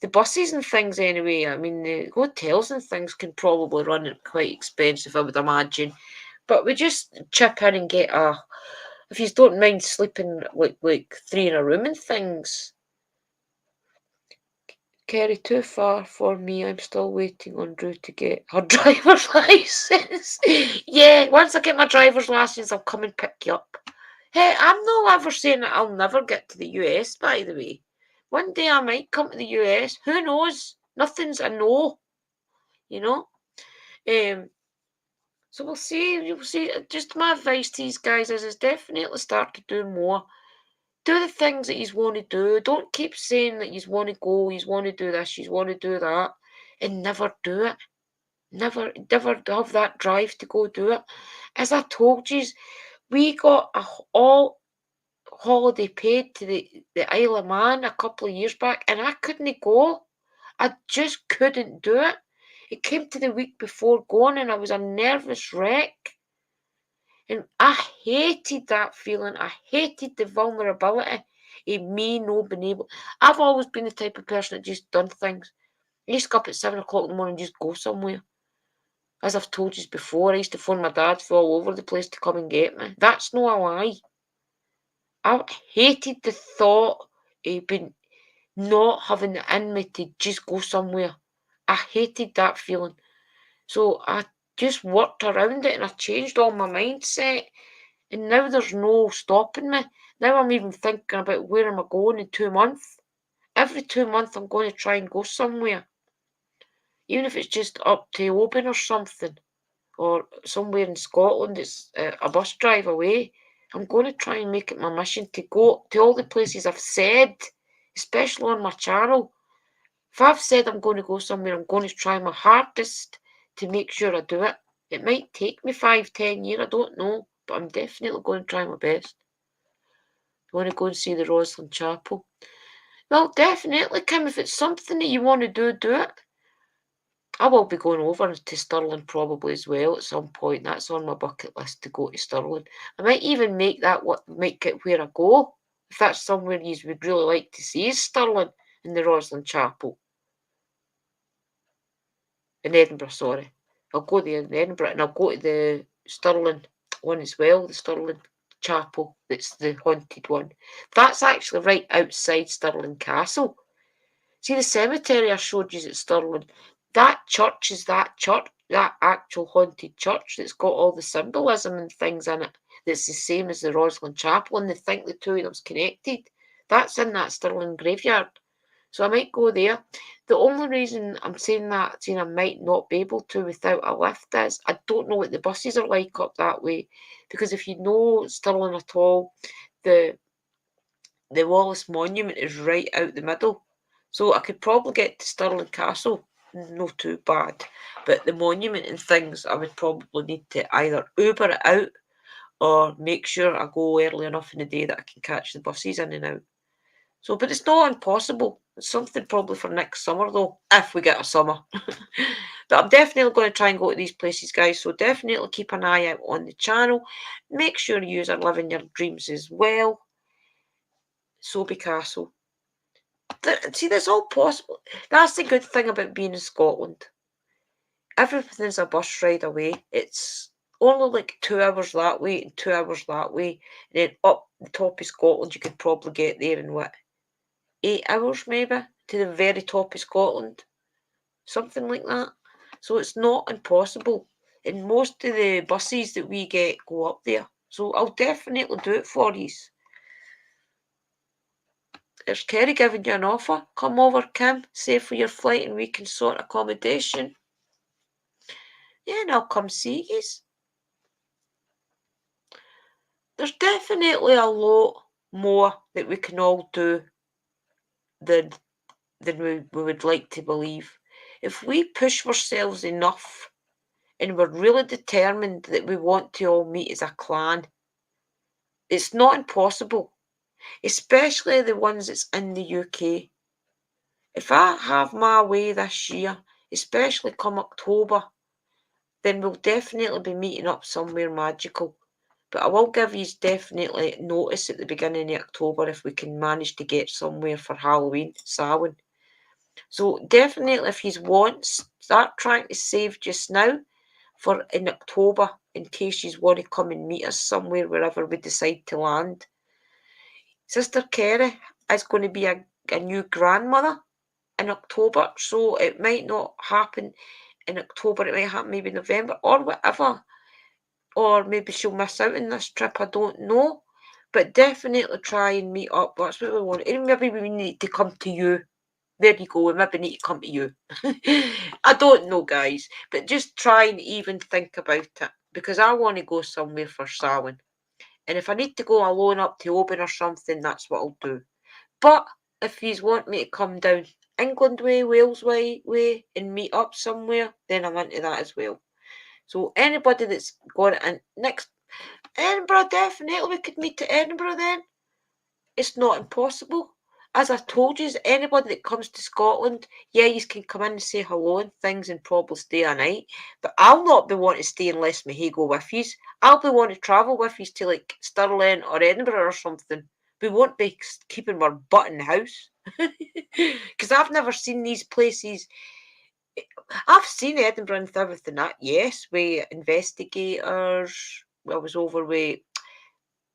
The buses and things, anyway. I mean, the hotels and things can probably run it quite expensive, I would imagine. But we just chip in and get if you don't mind sleeping like 3 in a room and things. Kerry, too far for me. I'm still waiting on Drew to get her driver's license. Yeah, once I get my driver's license, I'll come and pick you up. Hey, I'm not ever saying that I'll never get to the US, by the way. One day I might come to the US. Who knows? Nothing's a no, you know? So we'll see. You'll see. Just my advice to these guys is definitely start to do more. Do the things that you want to do. Don't keep saying that you want to go, you want to do this, you want to do that, and never do it. Never have that drive to go do it. As I told you, we got all holiday paid to the Isle of Man a couple of years back, and I couldn't go. I just couldn't do it. It came to the week before going, and I was a nervous wreck. And I hated that feeling. I hated the vulnerability of me not being able. I've always been the type of person that just done things. I used to go up at 7 o'clock in the morning and just go somewhere. As I've told you before, I used to phone my dad from all over the place to come and get me. That's no a lie. I hated the thought of being not having it in me to just go somewhere. I hated that feeling. So I just worked around it and I changed all my mindset. And now there's no stopping me. Now I'm even thinking about where am I going in 2 months. Every 2 months I'm going to try and go somewhere. Even if it's just up to Oban or something. Or somewhere in Scotland it's a bus drive away. I'm going to try and make it my mission to go to all the places I've said, especially on my channel. If I've said I'm going to go somewhere, I'm going to try my hardest to make sure I do it. It might take me 5-10 years, I don't know, but I'm definitely going to try my best. You want to go and see the Roslyn Chapel? Well, definitely, Kim, if it's something that you want to do it. I will be going over to Stirling probably as well at some point. That's on my bucket list to go to Stirling. I might even make that make it where I go. If that's somewhere you would really like to see is Stirling and the Roslyn Chapel. In Edinburgh, sorry. I'll go there in Edinburgh and I'll go to the Stirling one as well, the Stirling Chapel. That's the haunted one. That's actually right outside Stirling Castle. See the cemetery I showed you at Stirling? That church is that church, that actual haunted church that's got all the symbolism and things in it. That's the same as the Roslyn Chapel, and they think the two of them's connected. That's in that Stirling graveyard. So I might go there. The only reason I'm saying that, I might not be able to without a lift is I don't know what the buses are like up that way. Because if you know Stirling at all, the Wallace Monument is right out the middle. So I could probably get to Stirling Castle, not too bad. But the monument and things, I would probably need to either Uber it out or make sure I go early enough in the day that I can catch the buses in and out. So, but it's not impossible. It's something probably for next summer, though, if we get a summer. But I'm definitely going to try and go to these places, guys. So definitely keep an eye out on the channel. Make sure you are living your dreams as well. Soby Castle. See, that's all possible. That's the good thing about being in Scotland. Everything's a bus ride away. It's only like 2 hours that way and 2 hours that way. And then up the top of Scotland, you could probably get there in what? 8 hours maybe to the very top of Scotland, something like that. So it's not impossible, and most of the buses that we get go up there. So I'll definitely do it for you. There's Kerry giving you an offer. Come over, Kim, save for your flight and we can sort accommodation. Yeah, and I'll come see you. There's definitely a lot more that we can all do than we would like to believe. If we push ourselves enough and we're really determined that we want to all meet as a clan, it's not impossible, especially the ones that's in the UK. If I have my way this year, especially come October, then we'll definitely be meeting up somewhere magical. But I will give you definitely notice at the beginning of October if we can manage to get somewhere for Halloween, Samhain. So definitely if you want, start trying to save just now for in October in case you want to come and meet us somewhere wherever we decide to land. Sister Kerry is going to be a new grandmother in October, so it might not happen in October, it might happen maybe November or whatever. Or maybe she'll miss out on this trip, I don't know. But definitely try and meet up. That's what we want. And maybe we need to come to you. There you go. We maybe need to come to you. I don't know, guys. But just try and even think about it. Because I want to go somewhere for Samhain. And if I need to go alone up to Oban or something, that's what I'll do. But if you want me to come down England way, Wales way, and meet up somewhere, then I'm into that as well. So anybody that's got it in next Edinburgh, definitely we could meet at Edinburgh then. It's not impossible. As I told you, anybody that comes to Scotland, yeah, you can come in and say hello and things and probably stay a night. But I'll not be wanting to stay unless me go with yous. I'll be wanting to travel with yous to like Stirling or Edinburgh or something. We won't be keeping our butt in the house. Because I've never seen these places. I've seen Edinburgh and everything that, yes, with investigators. I was over with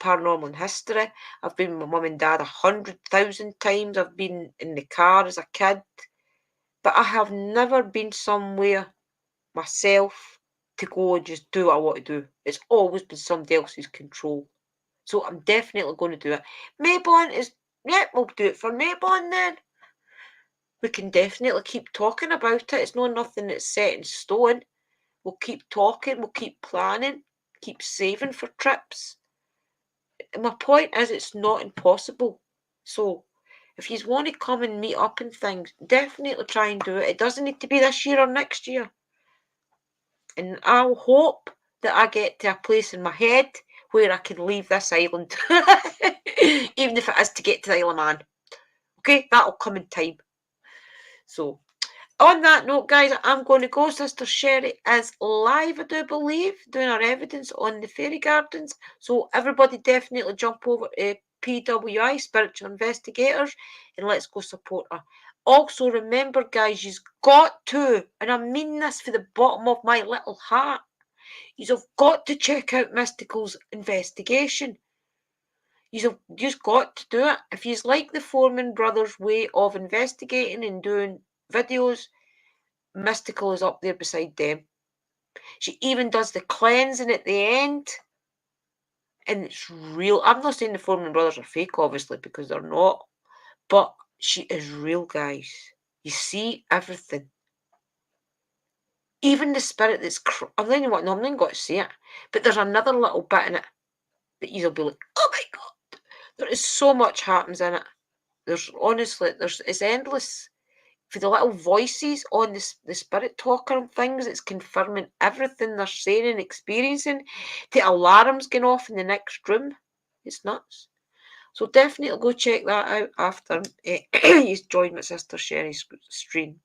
Paranormal History. I've been with my mum and dad 100,000 times. I've been in the car as a kid. But I have never been somewhere myself to go and just do what I want to do. It's always been somebody else's control. So I'm definitely going to do it. Maybon is, yeah, we'll do it for Maybon then. We can definitely keep talking about it. It's not nothing that's set in stone. We'll keep talking, we'll keep planning, keep saving for trips. And my point is, it's not impossible. So, if you want to come and meet up and things, definitely try and do it. It doesn't need to be this year or next year. And I'll hope that I get to a place in my head where I can leave this island. Even if it is to get to the Isle of Man. Okay, that'll come in time. So, on that note, guys, I'm going to go. Sister Sherry is live, I do believe, doing her evidence on the fairy gardens. So everybody definitely jump over to PWI, Spiritual Investigators, and let's go support her. Also, remember, guys, you've got to, and I mean this for the bottom of my little heart, you've got to check out Mystical's investigation. You've just got to do it. If you like the Foreman Brothers' way of investigating and doing videos, Mystical is up there beside them. She even does the cleansing at the end. And it's real. I'm not saying the Foreman Brothers are fake, obviously, because they're not. But she is real, guys. You see everything. Even the spirit that's... I'm not even going to say it. But there's another little bit in it that you'll be like, oh my God. There is so much happens in it. There's, honestly, it's endless. For the little voices on the spirit talker and things, it's confirming everything they're saying and experiencing. The alarms going off in the next room. It's nuts. So definitely go check that out after he's joined my sister Sherry's stream.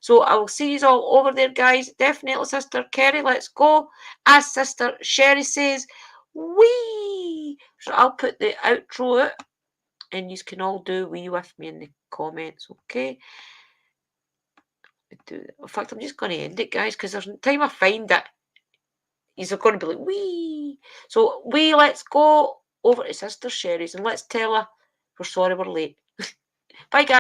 So I will see you all over there, guys. Definitely, Sister Kerry, let's go. As Sister Sherry says, wee. So I'll put the outro out. And you can all do wee with me in the comments, okay? In fact, I'm just going to end it, guys, because there's time I find it, you're going to be like, wee. So, let's go over to Sister Sherry's and let's tell her we're sorry we're late. Bye, guys.